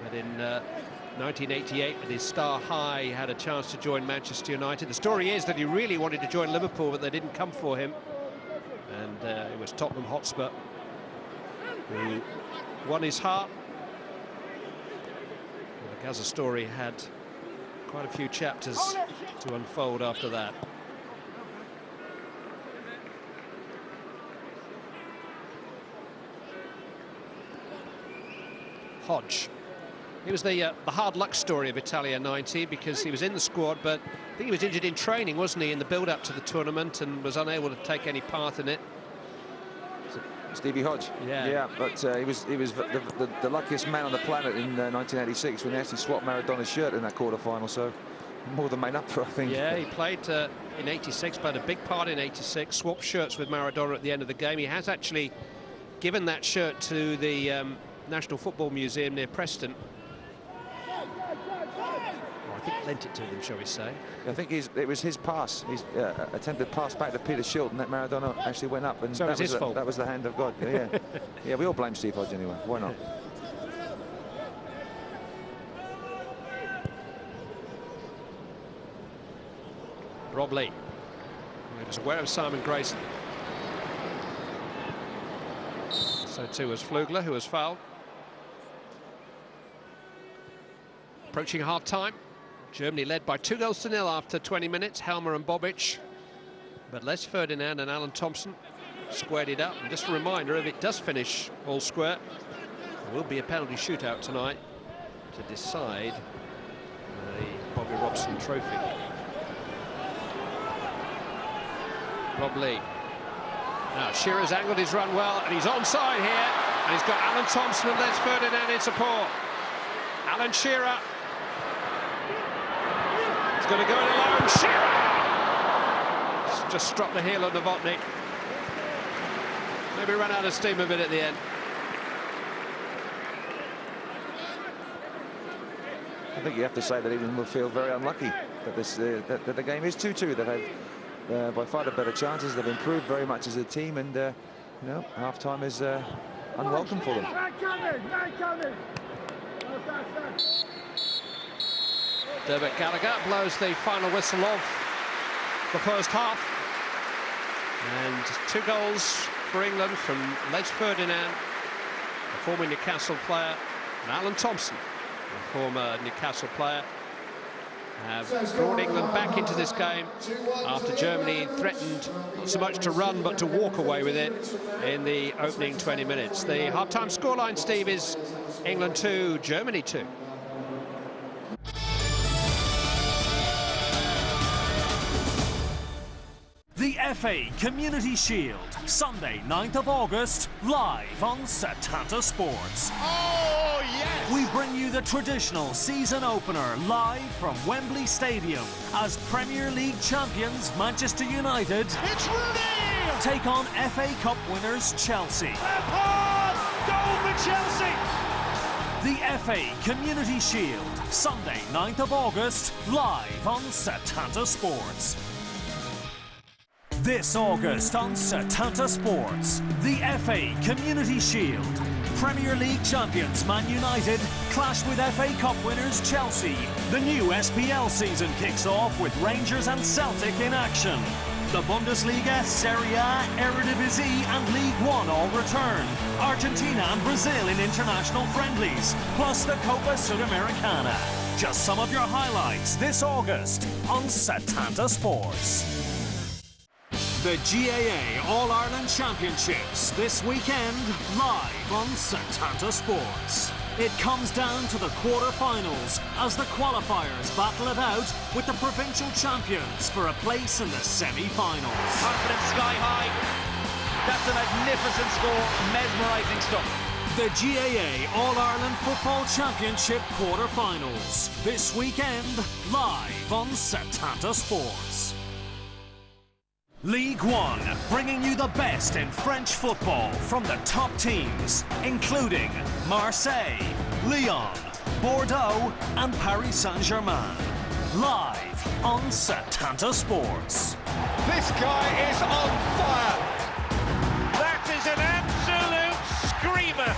But in 1988, at his star high, he had a chance to join Manchester United. The story is that he really wanted to join Liverpool, but they didn't come for him. And it was Tottenham Hotspur who won his heart. And the Gaza story had quite a few chapters to unfold after that. Hodge. He was the hard luck story of Italia 90 because he was in the squad, but I think he was injured in training, wasn't he, in the build-up to the tournament, and was unable to take any part in it. Stevie Hodge. Yeah, but he was the luckiest man on the planet in 1986 when he actually swapped Maradona's shirt in that quarter-final, so more than made up for, I think. Yeah, he played in 86, played a big part in 86, swapped shirts with Maradona at the end of the game. He has actually given that shirt to the National Football Museum near Preston. I think lent it to them, shall we say. I think it was his pass. His attempted pass back to Peter Shilton that Maradona actually went up, and so that was his fault. That was the hand of God. Yeah, yeah. We all blame Steve Hodge anyway. Why not? Rob Lee. He was aware of Simon Grayson. So too was Flugler, who was fouled. Approaching half-time. Germany led by 2-0 after 20 minutes, Helmer and Bobic. But Les Ferdinand and Alan Thompson squared it up. And just a reminder, if it does finish all square, there will be a penalty shootout tonight to decide the Bobby Robson trophy. Rob Lee. Now Shearer's angled his run well, and he's onside here. And he's got Alan Thompson and Les Ferdinand in support. Alan Shearer. Going to go it alone, Shearer! Just struck the heel of Novotny. Maybe ran out of steam a bit at the end. I think you have to say that England will feel very unlucky that that the game is 2-2. They've had by far the better chances. They've improved very much as a team, and you know, half-time is unwelcome for them. Dermot Gallagher blows the final whistle of the first half. And 2 goals for England from Les Ferdinand, a former Newcastle player, and Alan Thompson, a former Newcastle player, have brought England back into this game after Germany threatened not so much to run but to walk away with it in the opening 20 minutes. The half-time scoreline, Steve, is England 2, Germany 2. The FA Community Shield, Sunday 9th of August, live on Setanta Sports. Oh, yes! We bring you the traditional season opener live from Wembley Stadium as Premier League champions Manchester United It's Rooney! take on FA Cup winners Chelsea. Lampard! Goal for Chelsea! The FA Community Shield, Sunday 9th of August, live on Setanta Sports. This August on Setanta Sports, the FA Community Shield. Premier League champions Man United clash with FA Cup winners Chelsea. The new SPL season kicks off with Rangers and Celtic in action. The Bundesliga, Serie A, Eredivisie and League One all return. Argentina and Brazil in international friendlies, plus the Copa Sudamericana. Just some of your highlights this August on Setanta Sports. The GAA All-Ireland Championships this weekend, live on Setanta Sports. It comes down to the quarter-finals as the qualifiers battle it out with the provincial champions for a place in the semi-finals. Confidence sky high. That's a magnificent score, mesmerising stuff. The GAA All-Ireland Football Championship quarter-finals this weekend, live on Setanta Sports. League One, bringing you the best in French football from the top teams, including Marseille, Lyon, Bordeaux and Paris Saint-Germain. Live on Setanta Sports. This guy is on fire! That is an absolute screamer!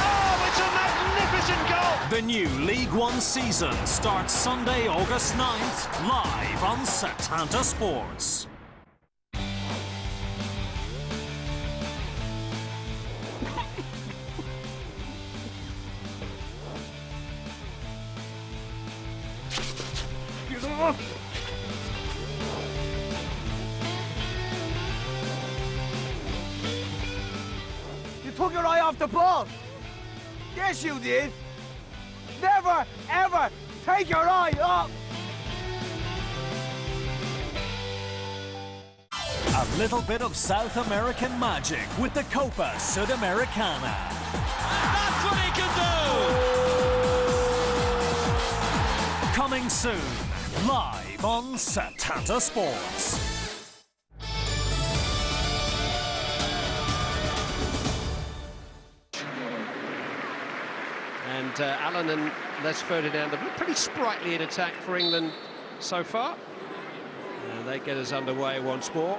Oh, it's a magnificent goal! The new League One season starts Sunday, August 9th, live on Setanta Sports. You took your eye off the ball. Yes, you did. Never, ever take your eye off. A little bit of South American magic with the Copa Sudamericana. That's what he can do! Coming soon, live on Setanta Sports. And Allen and Les Ferdinand have looked pretty sprightly in attack for England so far. And they get us underway once more.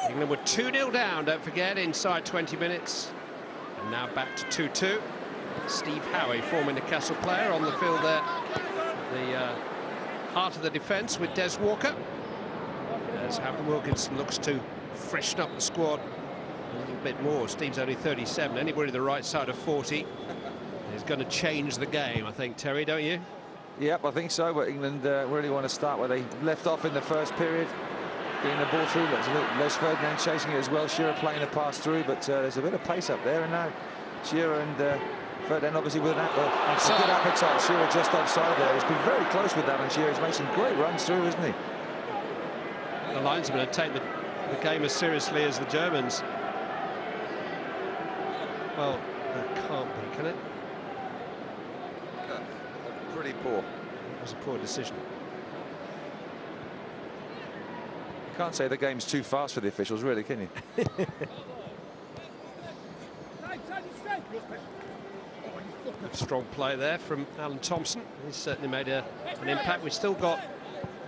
England were 2-0 down, don't forget, inside 20 minutes. And now back to 2-2. Steve Howe, former Newcastle player, on the field there. The heart of the defence with Des Walker. As Hampton Wilkinson looks to freshen up the squad a little bit more. Steve's only 37. Anybody the right side of 40 is going to change the game, I think, Terry, don't you? Yep, I think so. But England really want to start where they left off in the first period. Getting the ball through. Les Ferdinand chasing it as well. Shearer playing the pass through, but there's a bit of pace up there. And now Shearer and Ferdinand obviously with a good appetite. Shearer just offside there. He's been very close with that, and Shearer's made some great runs through, isn't he? The linesmen have taken the game as seriously as the Germans. Well, that can't be, can it? Pretty poor. It was a poor decision. You can't say the game's too fast for the officials, really, can you? Strong play there from Alan Thompson. He's certainly made an impact. We've still got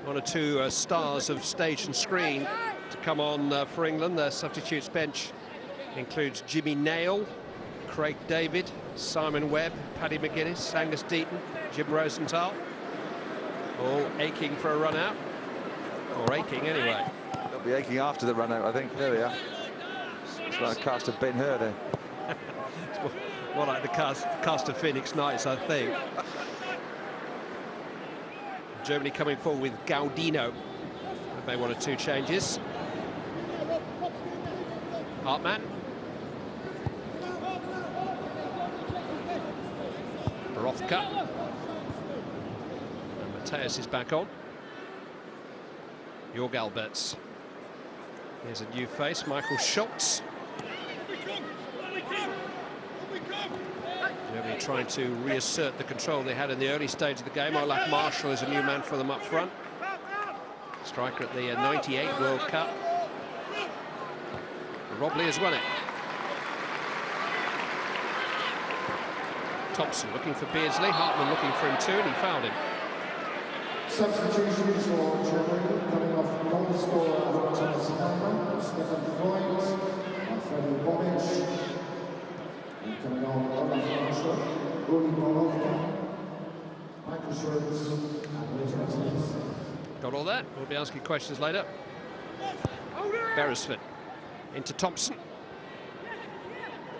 one or two stars of stage and screen to come on for England. The substitutes bench includes Jimmy Nail, Craig David, Simon Webb, Paddy McGuinness, Angus Deaton, Jim Rosenthal, all aching for a run out, or aching anyway. They'll be aching after the run out, I think. There we are. It's like a cast of Ben Hur there. More like the cast of Phoenix Knights, I think. Germany coming forward with Gaudino. They've made one or two changes. Hartmann. Barothka. And Mateus is back on. Jorg Alberts. Here's a new face, Michael Schultz. Germany trying to reassert the control they had in the early stage of the game. Olaf Marshall is a new man for them up front. Striker at the 98 World Cup. Robley has won it. Thompson looking for Beardsley. Hartmann looking for him too, and he found him. Substitutions for Germany coming off goal scorer Thomas Hartmann, Stefan Freund, and Freddy Bobic. And coming on Olaf Marshall, Uli Barothka, Michael Schultz, and Liz Martinez. Got all that? We'll be asking questions later. Beresford into Thompson.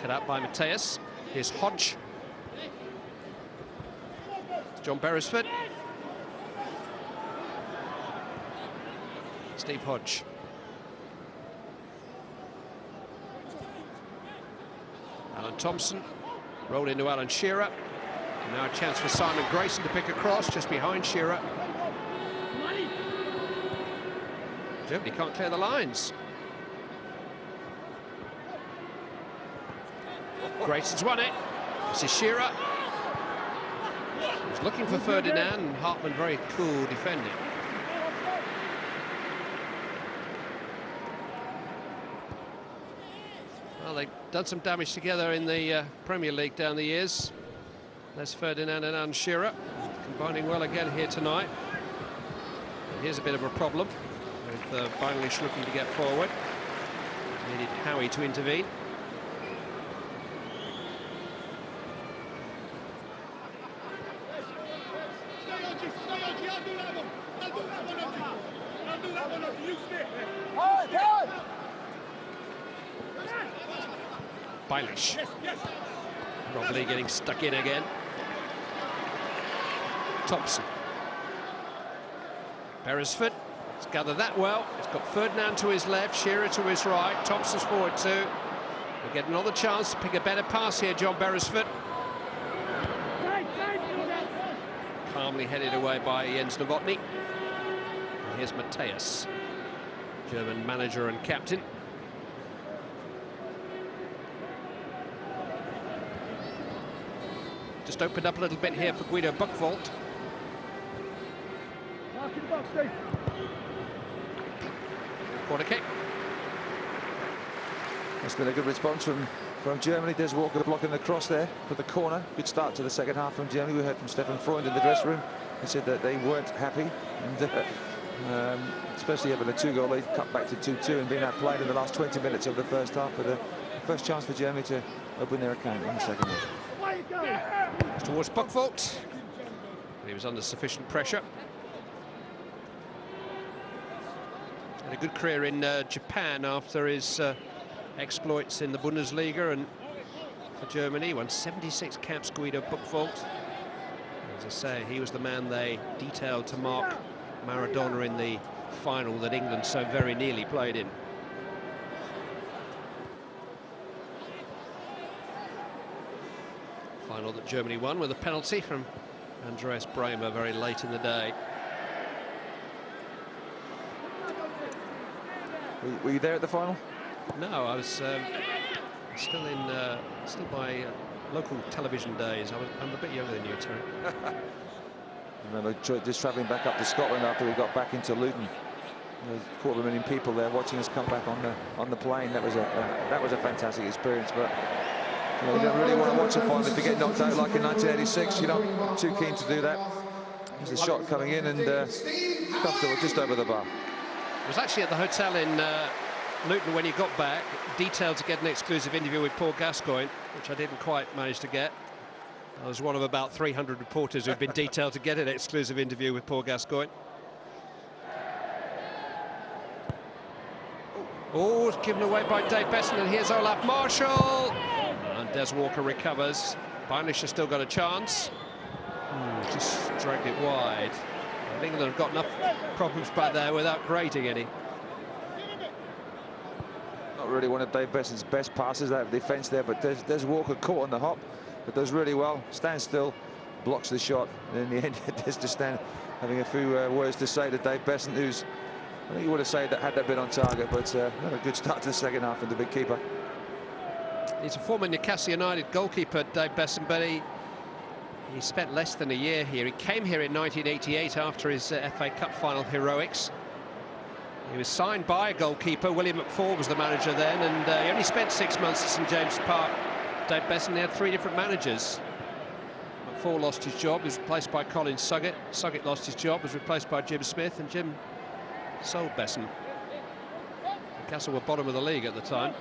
Cut out by Mateus. Here's Hodge. It's John Beresford. Steve Hodge. Alan Thompson. Rolled into Alan Shearer. And now a chance for Simon Grayson to pick a cross just behind Shearer. Germany can't clear the lines. Grayson's won it. This is Shearer. He's looking for Ferdinand, and Hartmann very cool defending. Well, they've done some damage together in the Premier League down the years. Les Ferdinand and Alan Shearer combining well again here tonight. And here's a bit of a problem with Bangladesh looking to get forward. Needed Howie to intervene. Baelish. Robley getting stuck in again. Thompson. Beresford. He's gathered that well. He's got Ferdinand to his left, Shearer to his right. Thompson's forward too. We'll get another chance to pick a better pass here, John Beresford. Calmly headed away by Jens Novotny. And here's Matthias, German manager and captain. Just opened up a little bit here for Guido Buchwald. Corner kick. That's been a good response from Germany. Des Walker blocking the cross there for the corner. Good start to the second half from Germany. We heard from Stefan Freund in the dressing room. He said that they weren't happy, and especially having a 2-goal lead, cut back to 2-2 and being outplayed in the last 20 minutes of the first half. But the first chance for Germany to open their account in the second half. Towards Buchwald. He was under sufficient pressure. Had a good career in Japan after his exploits in the Bundesliga, and for Germany won 76 caps. Guido Buchwald, as I say, he was the man they detailed to mark Maradona in the final that England so very nearly played in. Final that Germany won with a penalty from Andreas Bremer very late in the day. Were you there at the final? No, I was still my local television days. I'm a bit younger than you, Terry. I remember just travelling back up to Scotland after we got back into Luton. There was 250,000 people there watching us come back on the plane. That was a fantastic experience. But you don't really want to watch a final if you get knocked out like in 1986. You're not too keen to do that. There's a shot coming in and comfortable just over the bar. I was actually at the hotel in Luton when he got back, detailed to get an exclusive interview with Paul Gascoigne, which I didn't quite manage to get. I was one of about 300 reporters who've been detailed to get an exclusive interview with Paul Gascoigne. Oh, given away by Dave Besson, and here's Olaf Marshall. And Des Walker recovers. Beinlish has still got a chance. Just dragged it wide. And England have got enough problems back there without creating any. Not really one of Dave Besson's best passes out of defence there, but Des Walker caught on the hop, but does really well. Stands still, blocks the shot, and in the end, Des just stand having a few words to say to Dave Besson, who's, I think you would have said that had that been on target, but not a good start to the second half from the big keeper. He's a former Newcastle United goalkeeper, Dave Besson, but he spent less than a year here. He came here in 1988 after his FA Cup final heroics. He was signed by a goalkeeper. William McFall was the manager then, and he only spent 6 months at St James's Park. Dave Besson had 3 different managers. McFall lost his job, was replaced by Colin Suggett. Suggett lost his job, was replaced by Jim Smith, and Jim sold Besson. Newcastle were bottom of the league at the time.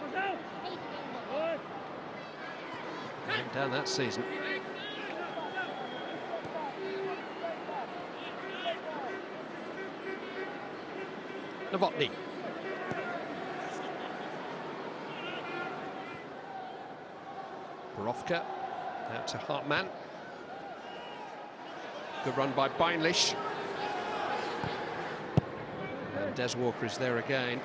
Went down that season. Novotny. Borowka out to Hartmann. Good run by Beinlish. And Des Walker is there again.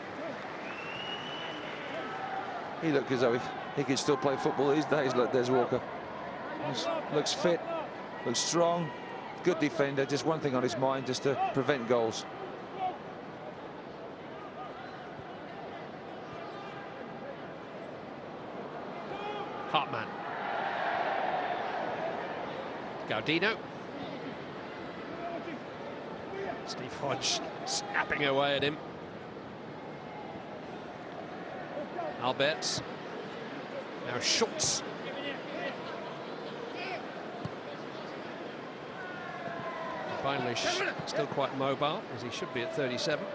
He looked as though he could still play football these days, like Des Walker. Looks fit, looks strong, good defender. Just one thing on his mind, just to prevent goals. Hartmann. Gaudino. Steve Hodge snapping away at him. Alberts. Now Schultz. Beinlish still quite mobile, as he should be at 37.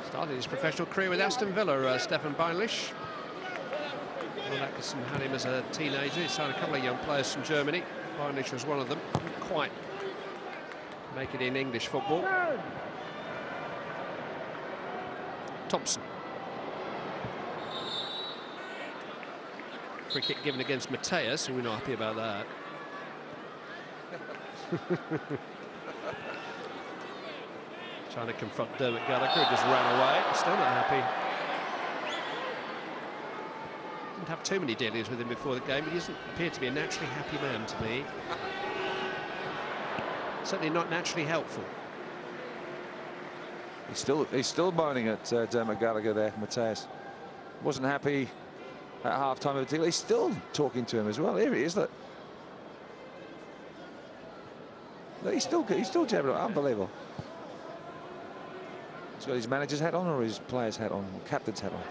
Started his professional career with Aston Villa, Stefan Beinlish. Ron Atkinson had him as a teenager. He signed a couple of young players from Germany. Beinlish was one of them. Didn't quite make it in English football. Thompson. Free kick given against Matthias, and we're not happy about that. Trying to confront Dermot Gallagher, who just ran away. Still not happy. Didn't have too many dealings with him before the game, but he doesn't appear to be a naturally happy man to me. Certainly not naturally helpful. He's still moaning at Dermot Gallagher there, Mateus. Wasn't happy at half-time of the deal. He's still talking to him as well. Here he is, look. He's still jabbering. Unbelievable. He's got his manager's hat on or his player's hat on, or captain's hat on.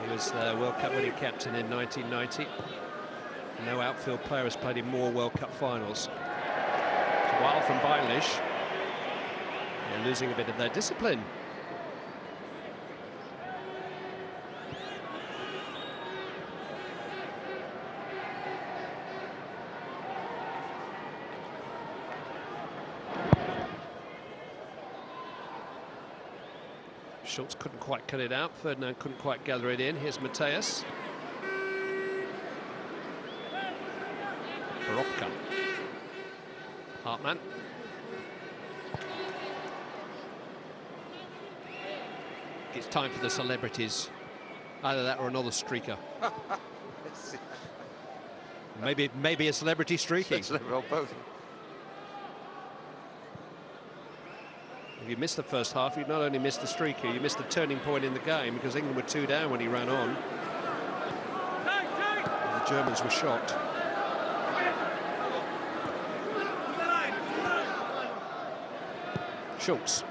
He was the World Cup winning captain in 1990. No outfield player has played in more World Cup finals. It's a while from Baelish. They're losing a bit of their discipline. Schultz couldn't quite cut it out. Ferdinand couldn't quite gather it in. Here's Mateus. Barovka. Hartmann. It's time for the celebrities. Either that or another streaker. maybe a celebrity streaking. Well, both. If you missed the first half, you not only missed the streaker, you missed the turning point in the game, because England were 2 down when he ran on. And the Germans were shocked. Schultz.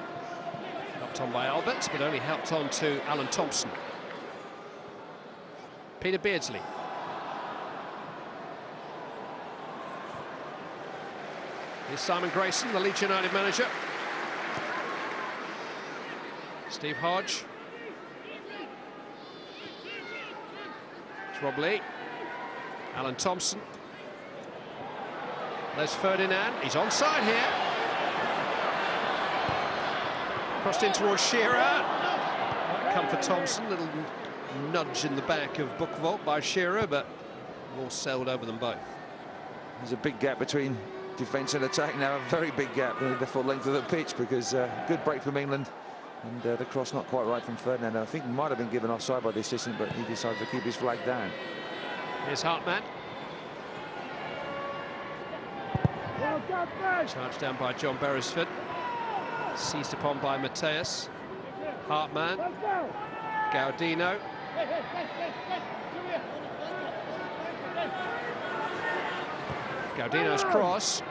Helped on by Alberts, but only helped on to Alan Thompson. Peter Beardsley. Here's Simon Grayson, the Leeds United manager. Steve Hodge. It's Rob Lee. Alan Thompson. There's Ferdinand. He's onside here. Crossed in towards Shearer. Come for Thompson. Little nudge in the back of Buchwald by Shearer, but all sailed over them both. There's a big gap between defence and attack now. A very big gap in the full length of the pitch, because good break from England. And the cross not quite right from Ferdinand. I think he might have been given offside by the assistant, but he decided to keep his flag down. Here's Hartmann. Charged down by John Beresford. Seized upon by Mateus. Hartmann. Gaudino. Gaudino's cross.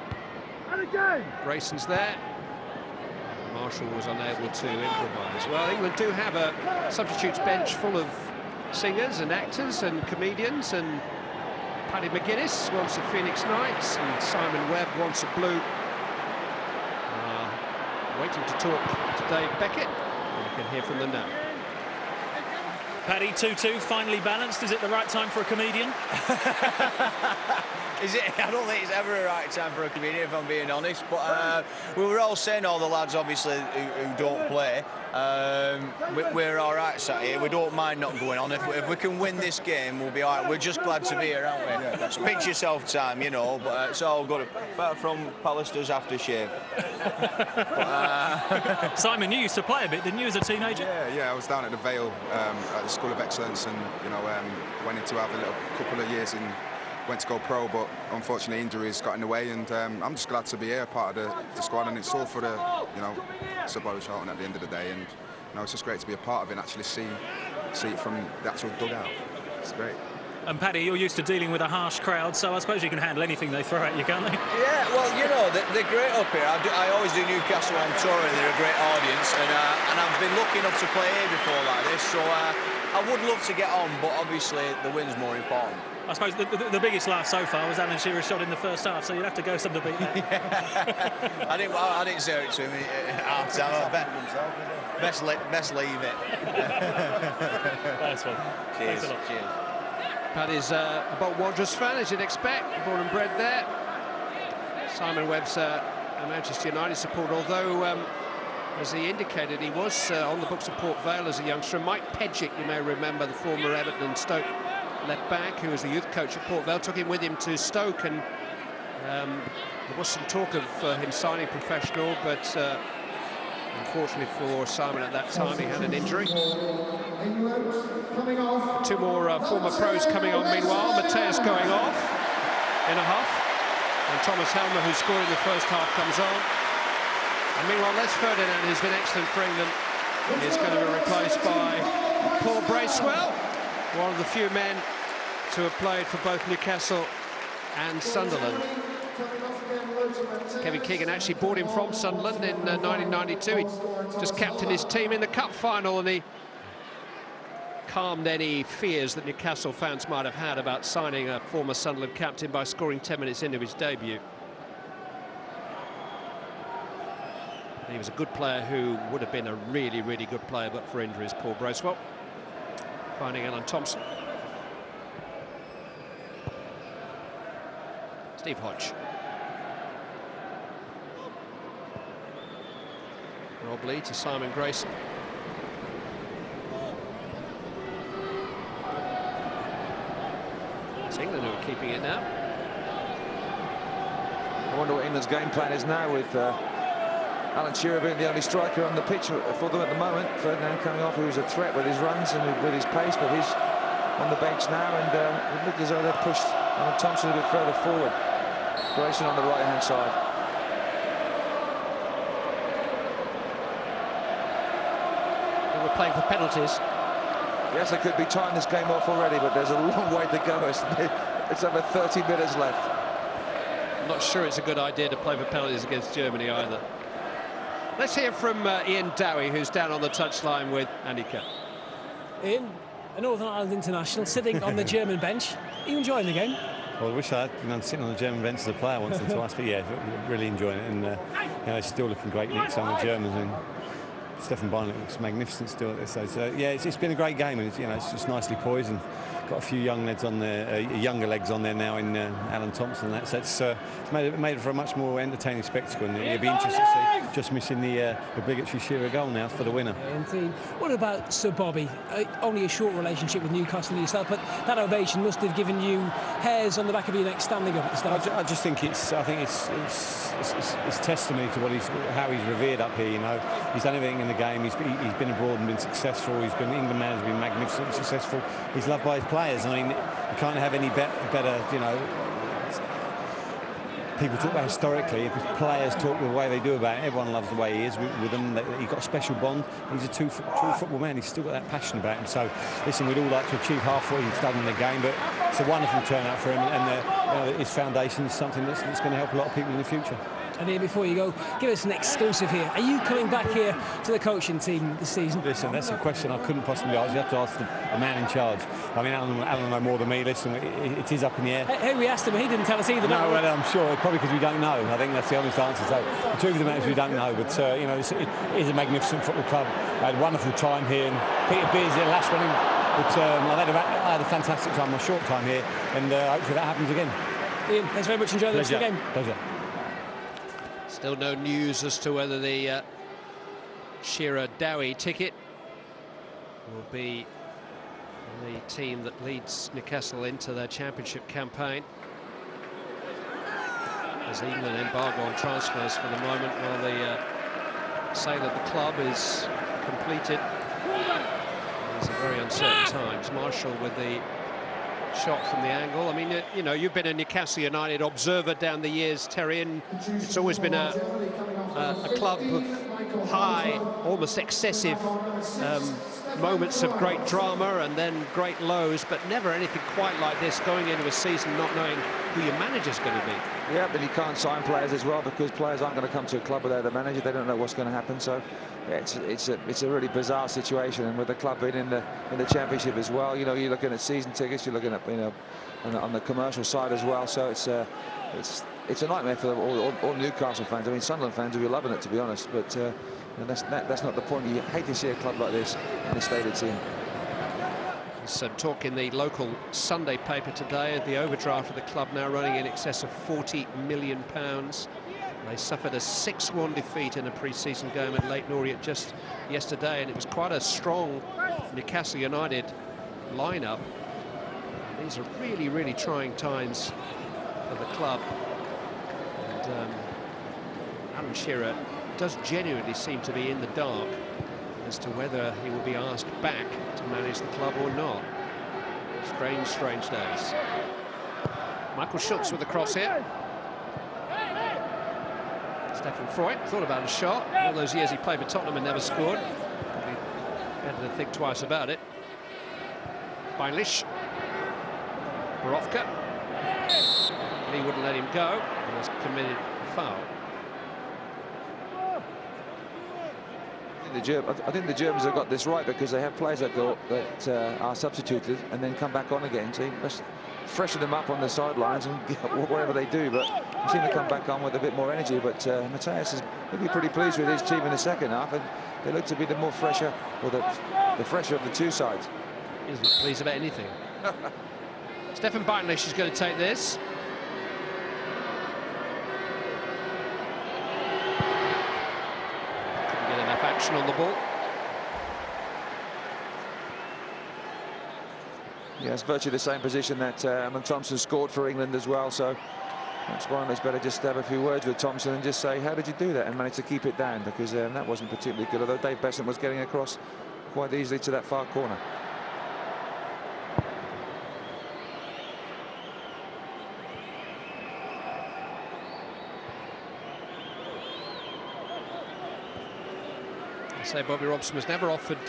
Grayson's there. Marshall was unable to improvise. Well, England do have a substitutes bench full of singers and actors and comedians, and Paddy McGuinness wants the Phoenix Knights, and Simon Webb wants a blue. Waiting to talk to Dave Beckett. You can hear from them now. Paddy, 2-2, finely balanced. Is it the right time for a comedian? Is it? I don't think it's ever a right time for a comedian, if I'm being honest. But we were all saying, all the lads, obviously, who don't play, we're all right sat here. We don't mind not going on. If we can win this game, we'll be all right. We're just glad to be here, aren't we? Yeah, it's pinch yourself time, you know, but it's all good. Apart from Pallister's aftershave. Simon, you used to play a bit, didn't you, as a teenager? Yeah, I was down at the Vale at the School of Excellence, and went into have a couple of years and went to go pro, but unfortunately injuries got in the way, and I'm just glad to be here, part of the squad, and it's all for the Sir Charlton at the end of the day, and it's just great to be a part of it and actually see it from the actual dugout. It's great. And Paddy, you're used to dealing with a harsh crowd, so I suppose you can handle anything they throw at you, can't they? Yeah, well, they're great up here. I always do Newcastle on tour, and they're a great audience, and I've been lucky enough to play here before like this, so I would love to get on, but obviously the win's more important. I suppose the biggest laugh so far was Alan Shearer's shot in the first half, so you'd have to go some to beat that. I didn't say it to him at half time. Best leave it. Nice one. Cheers. Thanks a lot. Cheers. Paddy's a Bolton Wanderers fan, as you'd expect, born and bred there. Simon Webb's a Manchester United supporter, although, as he indicated, he was on the books of Port Vale as a youngster. Mike Pedgick, you may remember, the former Everton and Stoke left back, who was the youth coach at Port Vale, took him with him to Stoke, and there was some talk of him signing professional, but unfortunately for Simon at that time, he had an injury. Two more former pros coming on meanwhile. Mateus going off in a huff. And Thomas Helmer, who scored in the first half, comes on. And meanwhile, Les Ferdinand, who's been excellent for England, is going to be replaced by Paul Bracewell, one of the few men to have played for both Newcastle and Sunderland. Kevin Keegan actually bought him from Sunderland in 1992. He just captained his team in the cup final, and he calmed any fears that Newcastle fans might have had about signing a former Sunderland captain by scoring 10 minutes into his debut. He was a good player who would have been a really, really good player but for injuries. Paul Bracewell finding Alan Thompson. Steve Hodge. Rob Lee to Simon Grayson. It's England who are keeping it now. I wonder what England's game plan is now with Alan Shearer being the only striker on the pitch for them at the moment. Ferdinand coming off, who's a threat with his runs and with his pace, but he's on the bench now, and it looked as though they've pushed Alan Thompson a bit further forward. Grayson on the right-hand side. We're playing for penalties. Yes, there could be time this game off already, but there's a long way to go. It's over 30 minutes left. I'm not sure it's a good idea to play for penalties against Germany either. Let's hear from Ian Dowie, who's down on the touchline with Andy Kerr. Ian, a Northern Ireland international sitting on the German bench. Are you enjoying the game? Well, I wish I had sitting on the German bench as a player once or twice, but yeah, really enjoying it, and it's still looking great next time with Germans. And Stefan Barnett looks magnificent still at this stage. So yeah, it's been a great game, and it's just nicely poised. And got a few young lads on there, younger legs on there now in Alan Thompson. And so it's made it for a much more entertaining spectacle. And it'll be interesting to see. Just missing the obligatory Shearer goal now for the winner. Indeed. What about Sir Bobby? Only a short relationship with Newcastle yourself, but that ovation must have given you hairs on the back of your neck standing up at the start. I just think it's testimony to how he's revered up here. He's done everything in the game. He's been abroad and been successful. He's been England man, has been magnificent, successful. He's loved by his players. I mean, you can't have any better. People talk about historically, if players talk the way they do about it, everyone loves the way he is with them. He's got a special bond. He's a true football man. He's still got that passion about him. So, listen, we'd all like to achieve half what he's done in the game, but it's a wonderful turnout for him, and his foundation is something that's going to help a lot of people in the future. And Ian, before you go, give us an exclusive here. Are you coming back here to the coaching team this season? Listen, that's a question I couldn't possibly ask. You have to ask the man in charge. I mean, Alan will know more than me. Listen, it is up in the air. Hey, we asked him, he didn't tell us either. No, well, I'm sure. Probably because we don't know. I think that's the honest answer. So, the truth of the matter is we don't know. But, it is a magnificent football club. I had a wonderful time here. And Peter Beers, the last one. But I had a fantastic time, my short time here. And hopefully that happens again. Ian, thanks very much. Enjoy the rest of the game. Pleasure. Still no news as to whether the Shearer-Dowie ticket will be the team that leads Newcastle into their championship campaign. As England embargo on transfers for the moment while the sale of the club is completed. These are very uncertain times. Marshall with the shot from the angle. I mean, you've been a Newcastle United observer down the years, Terry, and it's always been a club of high, almost excessive moments of great drama and then great lows, but never anything quite like this, going into a season not knowing who your manager's going to be. Yeah, but you can't sign players as well because players aren't going to come to a club without the manager. They don't know what's going to happen. So yeah, it's a really bizarre situation, and with the club being in the championship as well, you're looking at season tickets, you're looking at on the commercial side as well. So it's a nightmare for all Newcastle fans. I mean, Sunderland fans will be loving it, to be honest, but that's not the point. You hate to see a club like this in a state it's in. Some talk in the local Sunday paper today. The overdraft of the club now running in excess of £40 million. They suffered a 6-1 defeat in a pre-season game at Leyton Orient just yesterday, and it was quite a strong Newcastle United lineup. These are really, really trying times for the club. And Alan Shearer does genuinely seem to be in the dark as to whether he will be asked back to manage the club or not. Strange, strange days. Michael Schultz with the cross here. Stefan Freud thought about a shot. All those years he played for Tottenham and never scored. Probably better to think twice about it. Beinlich. Borowka. He wouldn't let him go and has committed a foul. I think the Germans have got this right because they have players that are substituted and then come back on again. So you must freshen them up on the sidelines and whatever they do. But you seem to come back on with a bit more energy. But Matthias is maybe pretty pleased with his team in the second half, and they look to be the more fresher, or the fresher of the two sides. He doesn't look pleased about anything. Stefan Beinlich is going to take this. Action on the ball. Yeah, it's virtually the same position that Thompson scored for England as well, so perhaps Beinlich better just have a few words with Thompson and just say, how did you do that, and manage to keep it down, because that wasn't particularly good, although Dave Beasant was getting across quite easily to that far corner. Say Bobby Robson was never offered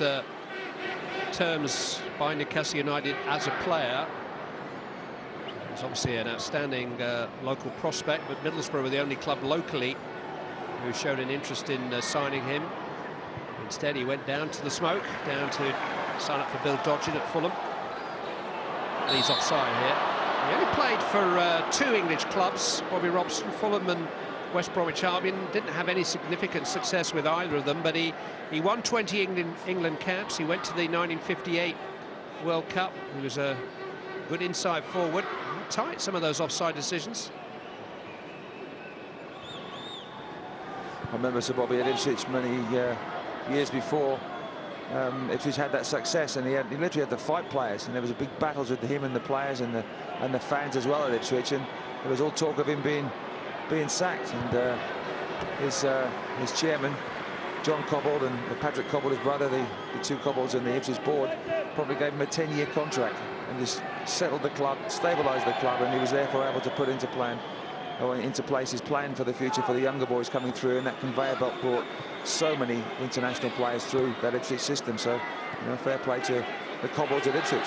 terms by Newcastle United as a player. He was obviously an outstanding local prospect, but Middlesbrough were the only club locally who showed an interest in signing him. Instead, he went down to the smoke, down to sign up for Bill Dodgin at Fulham. He's offside here. He only played for 2 English clubs, Bobby Robson, Fulham and West Bromwich Albion. Didn't have any significant success with either of them, but he won 20 England caps. He went to the 1958 World Cup. He was a good inside forward. Tight, some of those offside decisions. I remember Sir Bobby at Ipswich many years before Ipswich had that success, and he literally had to fight players, and there was a big battles with him and the players and the fans as well at Ipswich, and there was all talk of him being sacked, and his chairman John Cobbold and Patrick Cobbold, his brother, the two Cobbolds in the Ipswich board, probably gave him a 10-year contract and just settled the club, stabilised the club, and he was therefore able to put into place his plan for the future for the younger boys coming through, and that conveyor belt brought so many international players through that Ipswich system. So, you know, fair play to the Cobbolds at Ipswich.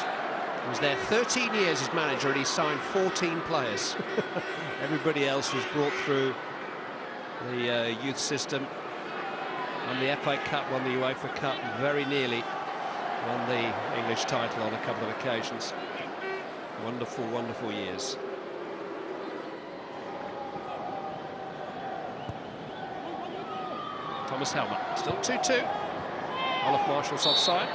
He was there 13 years as manager, and he signed 14 players. Everybody else was brought through the youth system. Won the FA Cup, won the UEFA Cup, and very nearly won the English title on a couple of occasions. Wonderful, wonderful years. Thomas Helmer, still 2-2. Olaf Marshall's offside.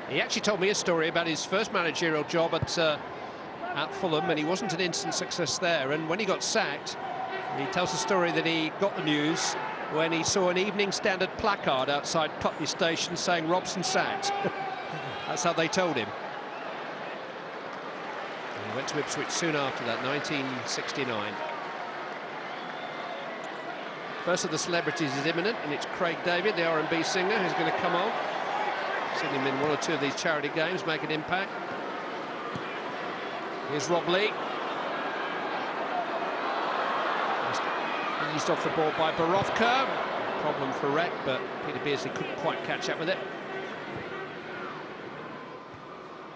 He actually told me a story about his first managerial job at Fulham, and he wasn't an instant success there. And when he got sacked, he tells the story that he got the news when he saw an Evening Standard placard outside Putney Station saying Robson sacked. That's how they told him. And he went to Ipswich soon after that, 1969. First of the celebrities is imminent, and it's Craig David, the R&B singer, who's going to come on. Seen him in 1 or 2 of these charity games, make an impact. Here's Rob Lee. Eased off the ball by Borowka. Problem for Rec, but Peter Beardsley couldn't quite catch up with it.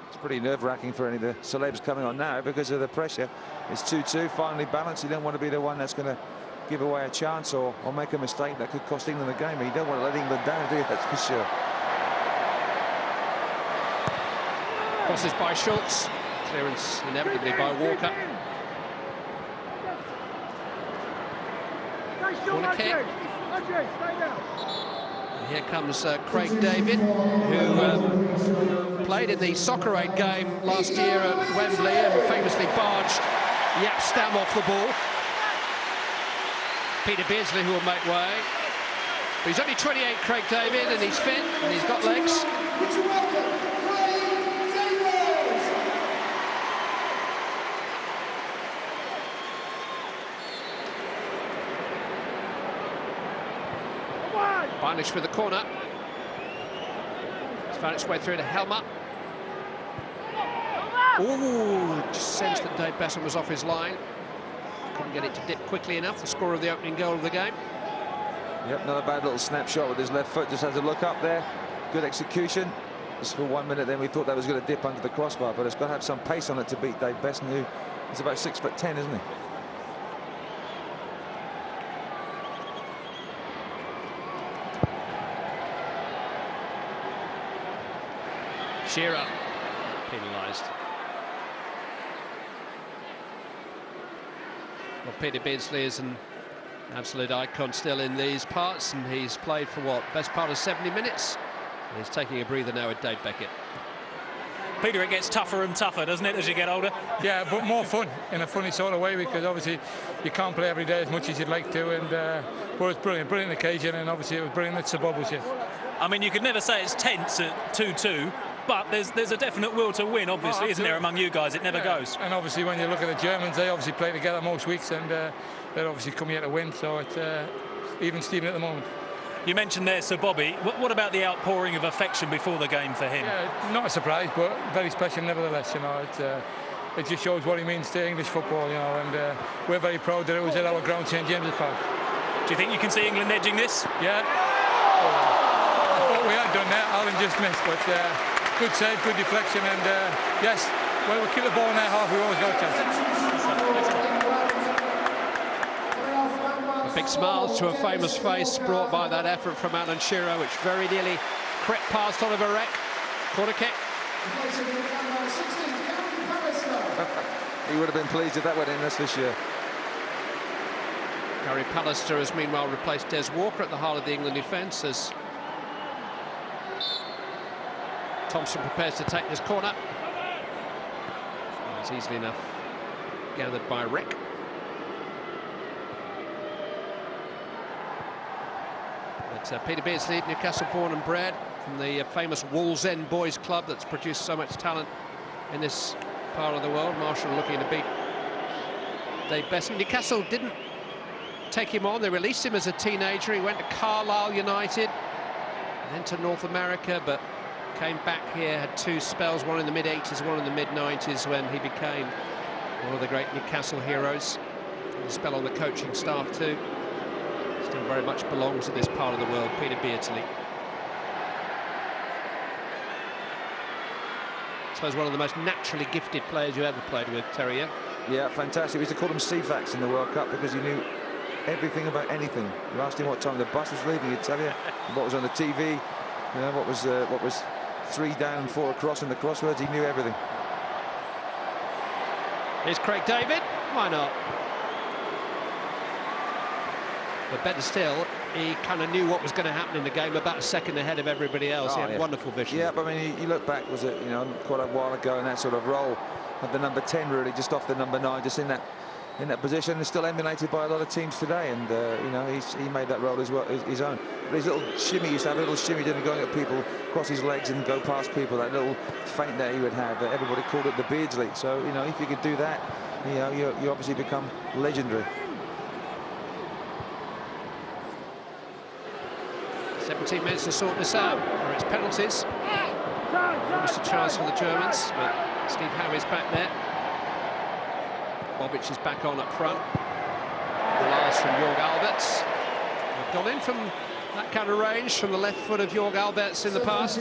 It's pretty nerve-wracking for any of the celebs coming on now because of the pressure. It's 2-2, finally balanced. You don't want to be the one that's going to give away a chance or make a mistake that could cost England the game. But you don't want to let England down, do you? That's for sure. Crosses by Schultz. Clearance inevitably by Walker. Corner kick. And here comes Craig David, who played in the Soccer Aid game last year at Wembley and famously barged Jaap Stam off the ball. Peter Beardsley who will make way. But he's only 28, Craig David, and he's fit and he's got legs. Barnish with the corner. It's found its way through to Helmer. Ooh, just sensed that Dave Besom was off his line. Couldn't get it to dip quickly enough. The score of the opening goal of the game. Yep, not a bad little snapshot with his left foot. Just has a look up there. Good execution. Just for 1 minute then we thought that was going to dip under the crossbar, but it's got to have some pace on it to beat Dave Besom, who is about 6'10", isn't he? Shearer penalised. Well, Peter Beardsley is an absolute icon still in these parts, and he's played for what, best part of 70 minutes. He's taking a breather now with Dave Beckett. Peter, it gets tougher and tougher, doesn't it, as you get older? Yeah, but more fun in a funny sort of way, because obviously you can't play every day as much as you'd like to, and but it's brilliant occasion, and obviously it was brilliant that Sir Bob was here. I mean, you could never say it's tense at 2-2, but there's a definite will to win, obviously, isn't there, among you guys? It never goes. And obviously when you look at the Germans, they obviously play together most weeks, and they're obviously come here to win, so it's even Steven at the moment. You mentioned there Sir Bobby. What about the outpouring of affection before the game for him? Yeah, not a surprise, but very special nevertheless. You know, it just shows what he means to English football. You know, and we're very proud that it was at our ground, St James's Park. Do you think you can see England edging this? Yeah. I thought we had done that. Alan just missed, but good save, good deflection, and yes, well, we keep the ball in their half. We always got a chance. Big smiles to a famous face brought by that effort from Alan Shearer, which very nearly crept past Oliver Reck. Corner kick. He would have been pleased if that went in this year. Gary Pallister has meanwhile replaced Des Walker at the heart of the England defence as Thompson prepares to take this corner. It's easily enough gathered by Reck. But Peter Beardsley, Newcastle born and bred, from the famous Wallsend Boys Club that's produced so much talent in this part of the world. Marshall looking to beat Dave Besom. Newcastle didn't take him on. They released him as a teenager. He went to Carlisle United, then to North America, but came back here, had two spells, one in the mid-80s, one in the mid-90s, when he became one of the great Newcastle heroes. A spell on the coaching staff too. Still very much belongs to this part of the world, Peter Beardsley. I suppose one of the most naturally gifted players you ever played with, Terry. Yeah, fantastic. We used to call him CFAX in the World Cup because he knew everything about anything. You asked him what time the bus was leaving, he'd tell you what was on the TV, you know, what was 3 down, 4 across in the crosswords. He knew everything. Here's Craig David. Why not? But better still, he kind of knew what was going to happen in the game about a second ahead of everybody else. He had wonderful vision. Yeah, but I mean, you look back, was it, you know, quite a while ago in that sort of role, had the number 10 really just off the number 9, just in that position, and still emulated by a lot of teams today. And you know, he made that role as well, his own. But his little shimmy, he used to have a little shimmy, didn't going at people, cross his legs and go past people. That little feint that he would have. Everybody called it the Beardsley. So you know, if you could do that, you know, you obviously become legendary. 17 minutes to sort this out, or it's penalties. Almost a chance for the Germans, but Steve Howe is back there. Bobic is back on up front. The last from Jorg Alberts. They've gone in from that kind of range, from the left foot of Jorg Alberts in the past.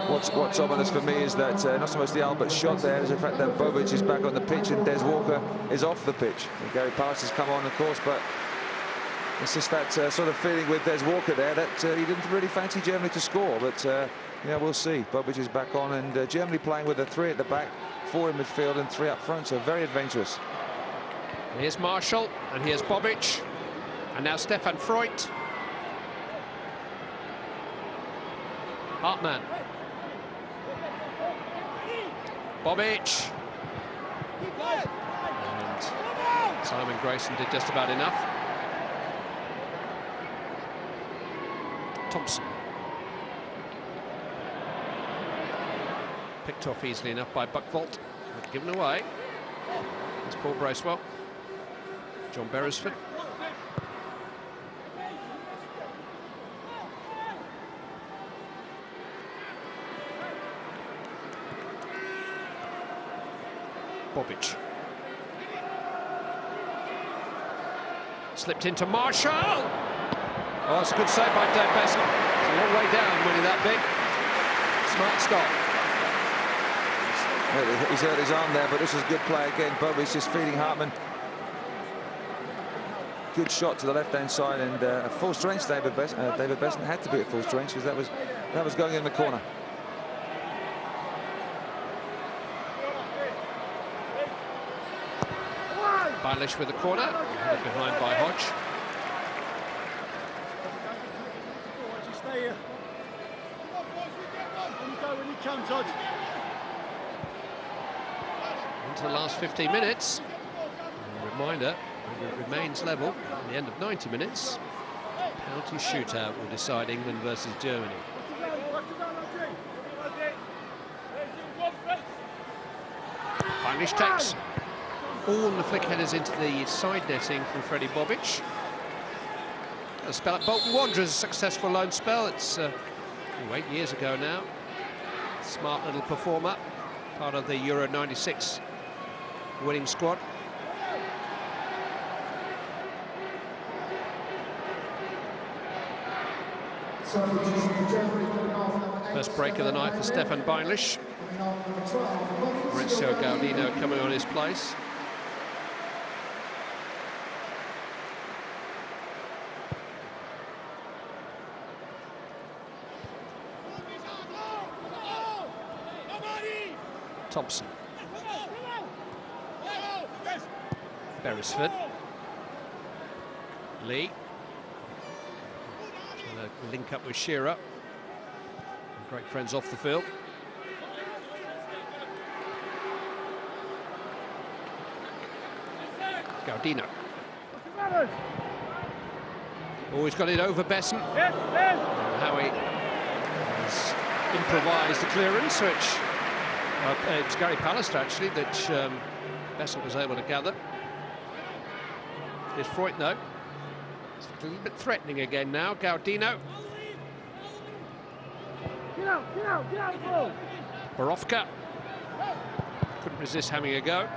What's ominous for me is that not so much the Alberts shot there, as the fact that Bobic is back on the pitch and Des Walker is off the pitch. And Gary Pallister has come on, of course, but it's just that sort of feeling with Des Walker there that he didn't really fancy Germany to score, but yeah, we'll see. Bobic is back on, and Germany playing with a 3 at the back, 4 in midfield and 3 up front, so very adventurous. Here's Marshall, and here's Bobic, and now Stefan Freund. Hartmann. Bobic. And Simon Grayson did just about enough. Thompson. Picked off easily enough by Buckvolt, but given away. It's Paul Bracewell. John Beresford. Bobic. Slipped into Marshall. Oh, that's a good save by Dave Besson. It's a long way down winning that big. Smart stop. He's hurt his arm there, but this is a good play again. Bobic's just feeding Hartman. Good shot to the left-hand side, and at full strength, David Besson had to be at full strength because that was going in the corner. Baelish with the corner, left behind by Hodge. Stay here. When he comes, Hodge. Into the last 15 minutes. A reminder, it remains level at the end of 90 minutes. Penalty shootout will decide England versus Germany. Baelish takes all the flick headers into the side netting from Freddie Bobic. A spell at Bolton Wanderers, a successful loan spell. It's 8 years ago now. Smart little performer, part of the Euro '96 winning squad. First break of the night for Stefan Baelish. Maurizio Gaudino coming on his place. Thompson. Beresford. Lee. Trying to link up with Shearer. Great friends off the field. Gaudino. Always got it over Besson. Howie has improvised the clearance, which it's Gary Pallister actually that Besson was able to gather. Here's Freud though. It's a little bit threatening again now. Gaudino. Get out, Borowka. Couldn't resist having a go.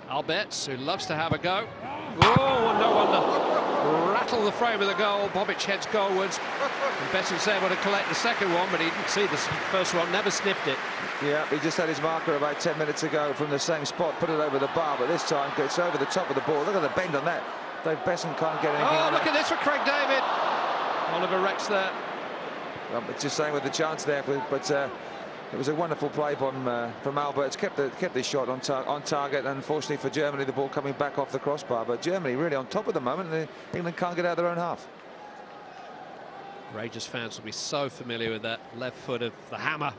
Alberts, who loves to have a go. Oh, no wonder. Rattle the frame of the goal. Bobic heads goalwards. And Besson's able to collect the second one, but he didn't see the first one, never sniffed it. Yeah, he just had his marker about 10 minutes ago from the same spot, put it over the bar, but this time gets over the top of the ball. Look at the bend on that. Dave Besson can't get anything on look it. at this for Craig David. Oliver Rex there. Well, just saying with the chance there, but it was a wonderful play from Alberts. Kept the shot on target, and unfortunately for Germany, the ball coming back off the crossbar. But Germany really on top at the moment, and England can't get out of their own half. Rangers fans will be so familiar with that left foot of the hammer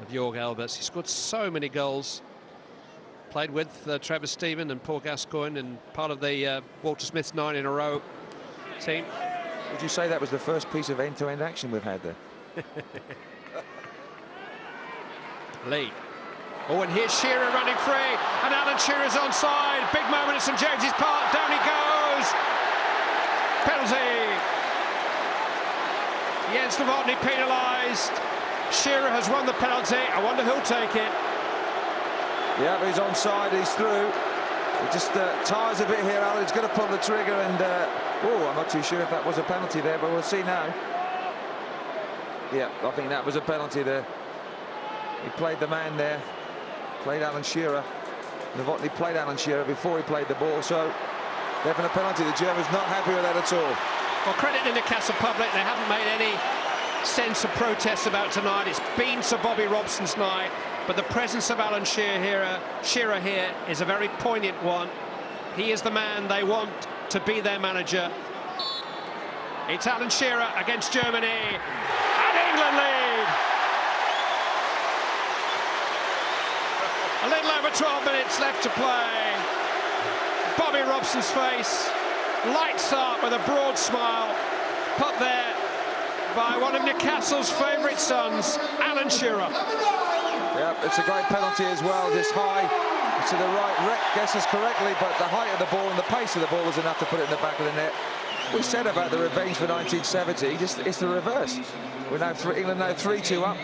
of Jorg Alberts. He scored so many goals. Played with Trevor Steven and Paul Gascoigne, and part of the Walter Smith's 9 in a row team. Would you say that was the first piece of end-to-end action we've had there? Lee. Oh, and here's Shearer running free, and Alan Shearer's onside. Big moment at St James's Park. Down he goes. Penalty. Jens Novotny penalised. Shearer has won the penalty. I wonder who'll take it. Yeah, he's onside. He's through. He just tires a bit here, Alan. He's going to pull the trigger, and oh, I'm not too sure if that was a penalty there, but we'll see now. Yeah, I think that was a penalty there. He played the man there, played Alan Shearer. Novotny played Alan Shearer before he played the ball, so definite penalty. The Germans not happy with that at all. Well, credit the Newcastle public. They haven't made any sense of protests about tonight. It's been Sir Bobby Robson's night, but the presence of Alan Shearer here is a very poignant one. He is the man they want to be their manager. It's Alan Shearer against Germany, and England lead. A little over 12 minutes left to play. Bobby Robson's face lights up with a broad smile, put there by one of Newcastle's favourite sons, Alan Shearer. Yeah, it's a great penalty as well, just high to the right. Guesses correctly, but the height of the ball and the pace of the ball was enough to put it in the back of the net. We said about the revenge for 1970, it's the reverse. We're now England now 3-2 up.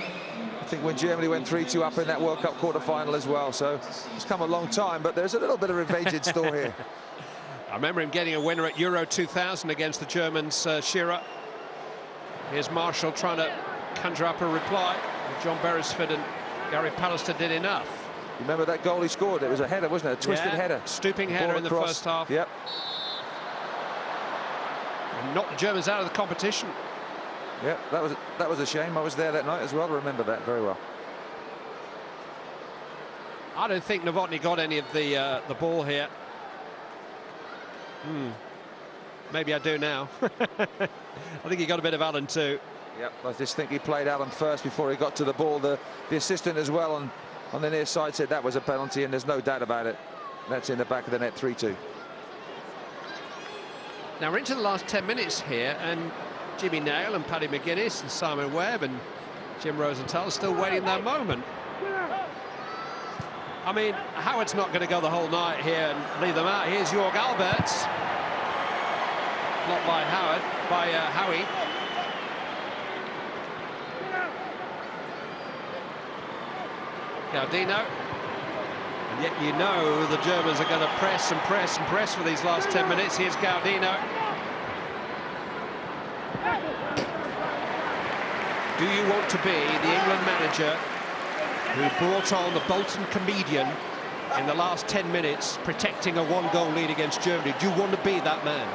think when Germany went 3-2 up in that World Cup quarter-final as well. So it's come a long time, but there's a little bit of revenge in store here. I remember him getting a winner at Euro 2000 against the Germans, Shearer. Here's Marshall trying to conjure up a reply. John Beresford and Gary Pallister did enough. Remember that goal he scored? It was a header, wasn't it? A twisted header. Stooping header in the first half. Yep. And knocked the Germans out of the competition. Yep, that was a shame. I was there that night as well. I remember that very well. I don't think Novotny got any of the ball here. Maybe I do now. I think he got a bit of Allen too. Yep, I just think he played Allen first before he got to the ball. The assistant as well on the near side said that was a penalty, and there's no doubt about it. That's in the back of the net, 3-2. Now we're into the last 10 minutes here, and Jimmy Nail and Paddy McGuinness and Simon Webb and Jim Rosenthal are still waiting their moment. I mean, Howard's not going to go the whole night here and leave them out. Here's Jorg Alberts. Blocked by Howard, by Howie. Gaudino. And yet you know the Germans are going to press and press and press for these last 10 minutes. Here's Gaudino. Do you want to be the England manager who brought on the Bolton comedian in the last 10 minutes, protecting a one-goal lead against Germany? Do you want to be that man?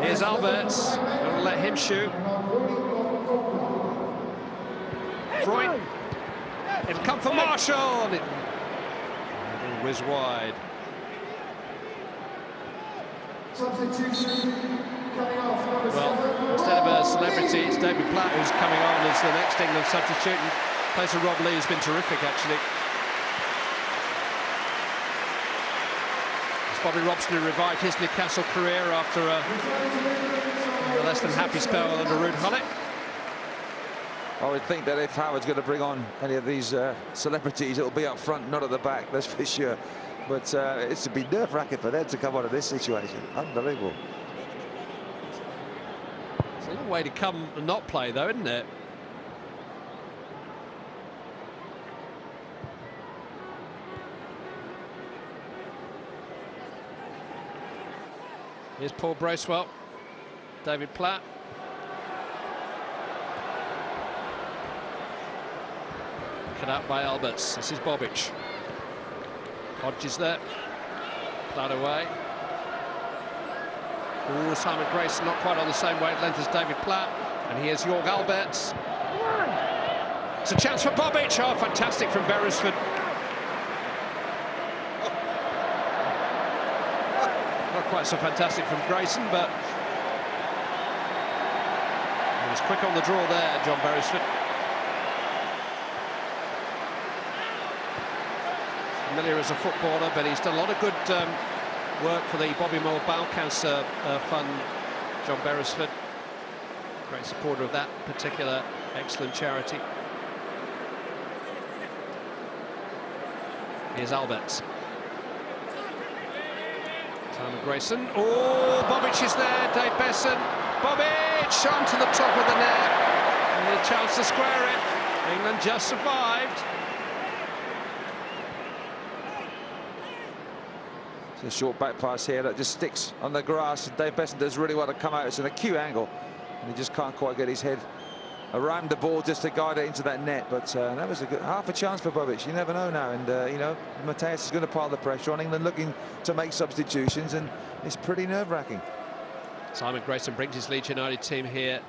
Here's Alberts. Gonna let him shoot. Freud. It'll come for Marshall. And it'll whiz wide. Well, instead of a celebrity, it's David Platt who's coming on as the next England substitute. And plays of Rob Lee has been terrific, actually. It's Bobby Robson who revived his Newcastle career after a less than happy spell under Ruud Gullit. I would think that if Howard's going to bring on any of these celebrities, it'll be up front, not at the back, that's for sure. But it's to be nerve-wracking for them to come out of this situation. Unbelievable. It's a long way to come and not play, though, isn't it? Here's Paul Bracewell, David Platt. Cut out by Alberts. This is Bobic. Hodges there. Platt away. Ooh, Simon Grayson not quite on the same wavelength as David Platt. And here's Jorg Alberts. It's a chance for Bobic. Oh, fantastic from Beresford. Not quite so fantastic from Grayson, but he was quick on the draw there, John Beresford. Familiar as a footballer, but he's done a lot of good work for the Bobby Moore Bowel Cancer Fund, John Beresford. Great supporter of that particular excellent charity. Here's Alberts. Simon Grayson. Oh, Bobic is there. Dave Besson. Bobic onto the top of the net. And a chance to square it. England just survived. It's a short back pass here that just sticks on the grass. Dave Besson does really well to come out. It's an acute angle, and he just can't quite get his head around the ball just to guide it into that net. But that was a good half a chance for Bobic. You never know now. And you know, Mateus is going to pile the pressure on England, looking to make substitutions, and it's pretty nerve-wracking. Simon Grayson brings his Leeds United team here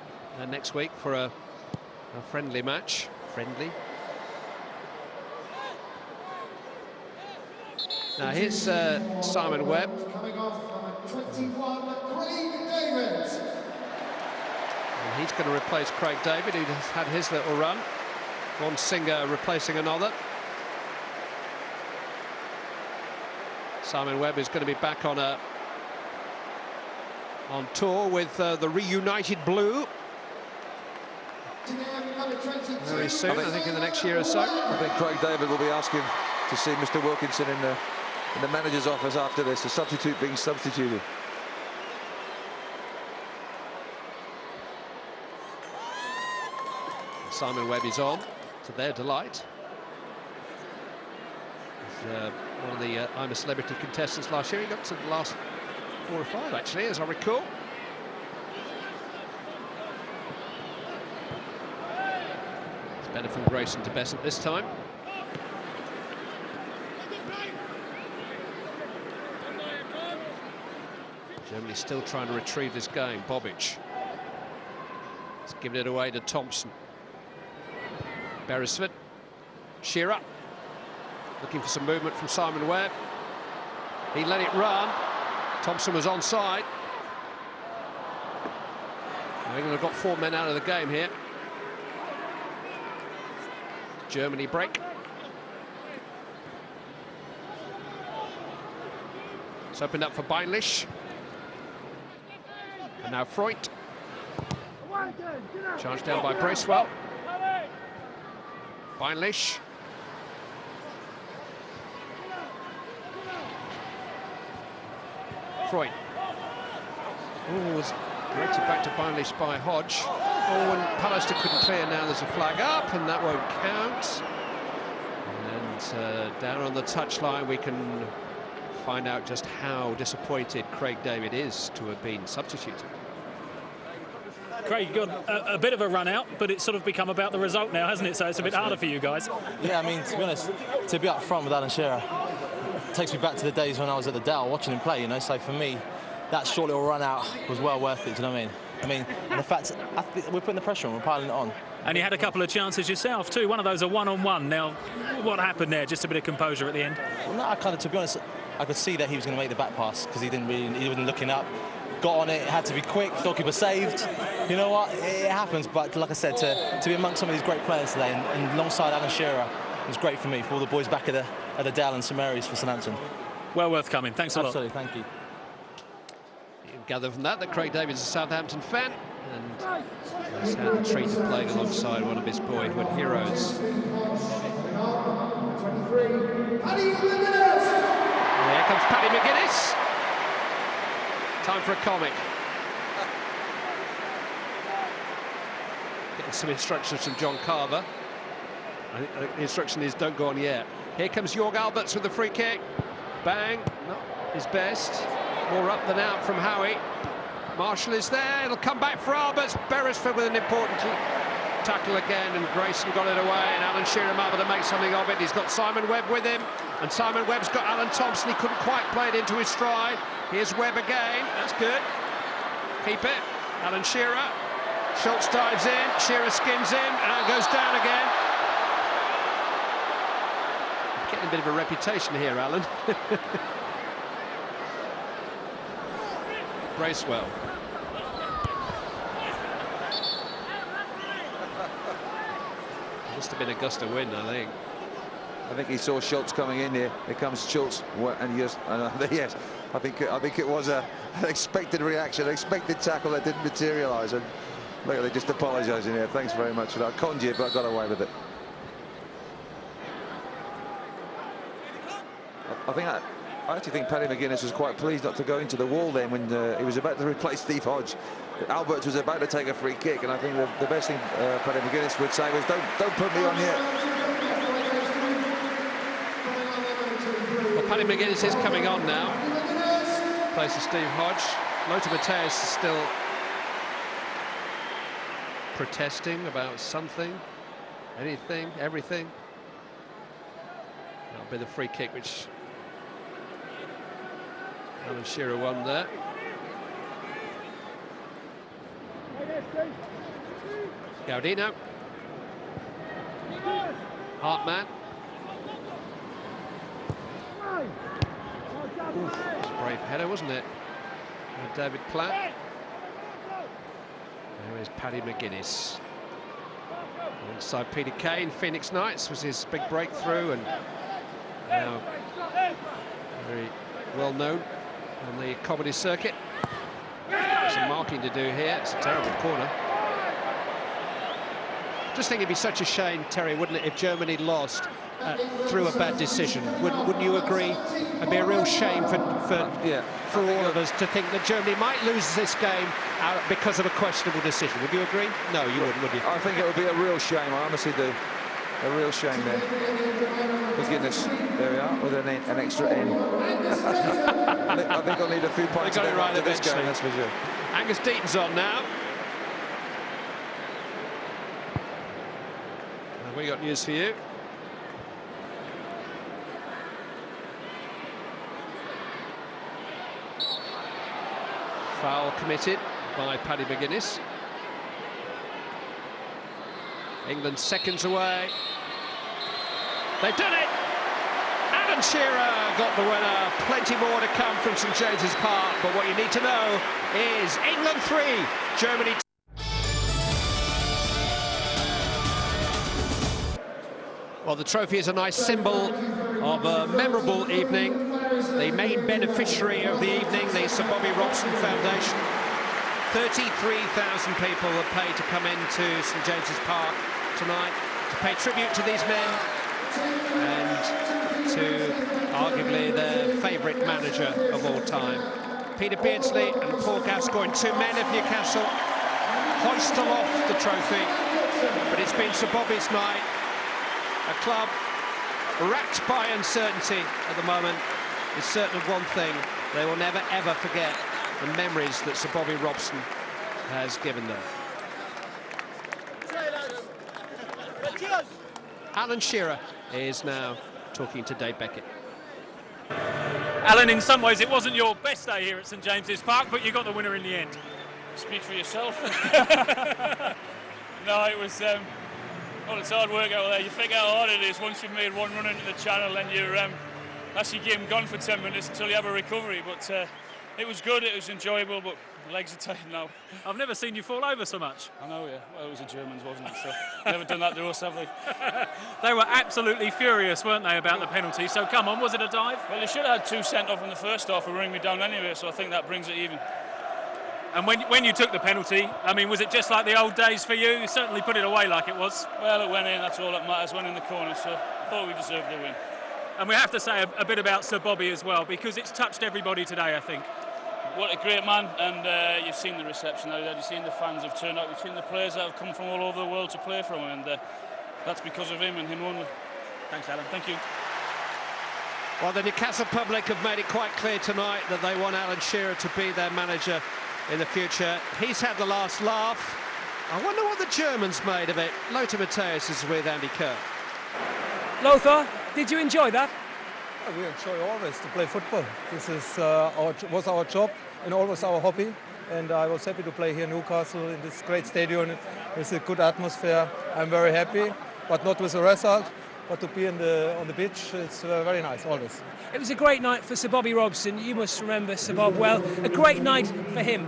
next week for a friendly match. Friendly. Now here's Simon Webb. Coming off 21, Craig David. And he's going to replace Craig David, who has had his little run. One singer replacing another. Simon Webb is going to be back on tour with the reunited Blue very soon, I think in the next year or so. I think Craig David will be asking to see Mr. Wilkinson in the manager's office after this, the substitute being substituted. Simon Webb is on, to their delight. He's one of the I'm a Celebrity contestants last year. He got to the last 4 or 5, actually, as I recall. It's better from Grayson to Besant this time. Germany still trying to retrieve this game. Bobic. He's given it away to Thompson. Beresford. Shearer. Looking for some movement from Simon Webb. He let it run. Thompson was onside. England have got 4 men out of the game here. Germany break. It's opened up for Beinlich. And now Freud. Charged down by Bracewell. Beinlich. Freud. Oh, was directed back to Beinlich by Hodge. Oh, and Pallister couldn't clear. Now there's a flag up, and that won't count. And down on the touchline, we can find out just how disappointed Craig David is to have been substituted. Craig, you got a bit of a run out, but it's sort of become about the result now, hasn't it? So it's a bit harder for you guys. Yeah, I mean, to be honest, to be up front with Alan Shearer takes me back to the days when I was at the Dell watching him play, you know. So for me, that short little run out was well worth it, do you know what I mean? And the fact, we're putting the pressure on, we're piling it on. And you had a couple of chances yourself too. One of those a one-on-one. Now, what happened there? Just a bit of composure at the end? Well, no, I kind of, to be honest, I could see that he was going to make the back pass because he wasn't looking up. Got on it had to be quick. Goalkeeper saved. You know what? It happens. But like I said, to be amongst some of these great players today and alongside Alan Shearer was great for me. For all the boys back at the Dell and St Mary's for Southampton. Well worth coming. Thanks a lot. Absolutely. Thank you. You can gather from that Craig David's a Southampton fan, and he's had the treat of playing alongside one of his boyhood heroes. Here comes Paddy McGuinness. Time for a comic. Getting some instructions from John Carver. I think the instruction is don't go on yet. Here comes Jorg Alberts with the free kick. Bang, not his best. More up than out from Howie. Marshall is there, it'll come back for Alberts. Beresford with an important tackle again, and Grayson got it away, and Alan Shearer able to make something of it. He's got Simon Webb with him, and Simon Webb's got Alan Thompson. He couldn't quite play it into his stride. Here's Webb again, that's good. Keep it, Alan Shearer. Schultz dives in, Shearer skins in, and goes down again. Getting a bit of a reputation here, Alan. Bracewell. Must have been a gust of wind, I think he saw Schultz coming in here. Here comes Schultz, and yes, I think it was an expected reaction, an expected tackle that didn't materialise, and look, they just apologising here. Thanks very much for that. I conned you, but I got away with it. I actually think Paddy McGuinness was quite pleased not to go into the wall then when he was about to replace Steve Hodge. Alberts was about to take a free kick, and I think the best thing Paddy McGuinness would say was, don't put me on yet. Well, Paddy McGuinness is coming on now. Plays for Steve Hodge. Lothar Matthäus is still protesting about something, anything, everything. That'll be the free kick which Alan Shearer won there. Gaudino. Hartman. Ooh, that was a brave header, wasn't it? And David Platt. There is Paddy McGuinness. Alongside Peter Kane, Phoenix Knights was his big breakthrough, and now very well known on the comedy circuit. Some marking to do here. It's a terrible corner. Just think it'd be such a shame, Terry, wouldn't it, if Germany lost through a bad decision. Wouldn't you agree? It'd be a real shame for all of us to think that Germany might lose this game because of a questionable decision. Would you agree? No, you wouldn't, would you? I think it would be a real shame. I honestly do. A real shame there. For goodness, there we are, with an extra N. I think I'll need a few points They got it right to this eventually. game, that's for sure. Angus Deaton's on now. And we got news for you. Foul committed by Paddy McGuinness. England seconds away. They've done it! Alan Shearer got the winner. Plenty more to come from St James's Park, but what you need to know is England 3, Germany 2. Well, the trophy is a nice symbol of a memorable evening. The main beneficiary of the evening, the Sir Bobby Robson Foundation. 33,000 people have paid to come into St James's Park tonight to pay tribute to these men and to arguably their favourite manager of all time. Peter Beardsley and Paul Gascoigne, 2 men of Newcastle, hoist aloft the trophy, but it's been Sir Bobby's night. A club racked by uncertainty at the moment is certain of one thing: they will never ever forget the memories that Sir Bobby Robson has given them. Alan Shearer is now talking to Dave Beckett. Alan, in some ways it wasn't your best day here at St James's Park, but you got the winner in the end. Speak for yourself. No, it was well, it's hard work out there. You figure how hard it is once you've made one run into the channel and you're that's your game gone for 10 minutes until you have a recovery. But it was good, it was enjoyable, but the legs are tired now. I've never seen you fall over so much. I know, yeah. Well, it was the Germans, wasn't it? So never done that to us, have they? They were absolutely furious, weren't they, about the penalty? So come on, was it a dive? Well, they should have had 2 sent off in the first half for running me down anyway, so I think that brings it even. And when you took the penalty, I mean, was it just like the old days for you? You certainly put it away like it was. Well, it went in, that's all that matters, went in the corner, so I thought we deserved the win. And we have to say a bit about Sir Bobby as well, because it's touched everybody today, I think. What a great man, and you've seen the reception out there, you've seen the fans have turned out, you've seen the players that have come from all over the world to play for him, and that's because of him and him only. Thanks, Alan. Thank you. Well, the Newcastle public have made it quite clear tonight that they want Alan Shearer to be their manager in the future. He's had the last laugh. I wonder what the Germans made of it. Lothar Matthäus is with Andy Kerr. Lothar, did you enjoy that? We enjoy always to play football. This is was our job and always our hobby. And I was happy to play here in Newcastle in this great stadium with a good atmosphere. I'm very happy, but not with the result. But to be on the pitch, it's very nice, always. It was a great night for Sir Bobby Robson. You must remember Sir Bob well. A great night for him.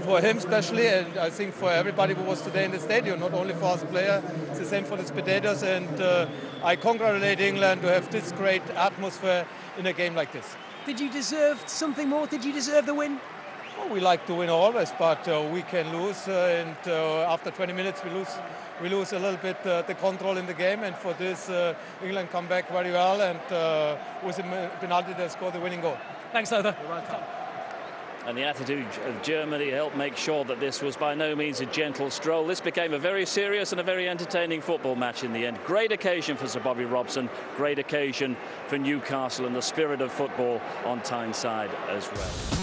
For him especially, and I think for everybody who was today in the stadium, not only for us players, it's the same for the spectators. And I congratulate England to have this great atmosphere in a game like this. Did you deserve something more? Did you deserve the win? Well, we like to win always, but we can lose. And after 20 minutes, we lose a little bit the control in the game. And for this, England come back very well, and with a penalty, they score the winning goal. Thanks, Lothar. You're welcome. And the attitude of Germany helped make sure that this was by no means a gentle stroll. This became a very serious and a very entertaining football match in the end. Great occasion for Sir Bobby Robson, great occasion for Newcastle, and the spirit of football on Tyneside as well.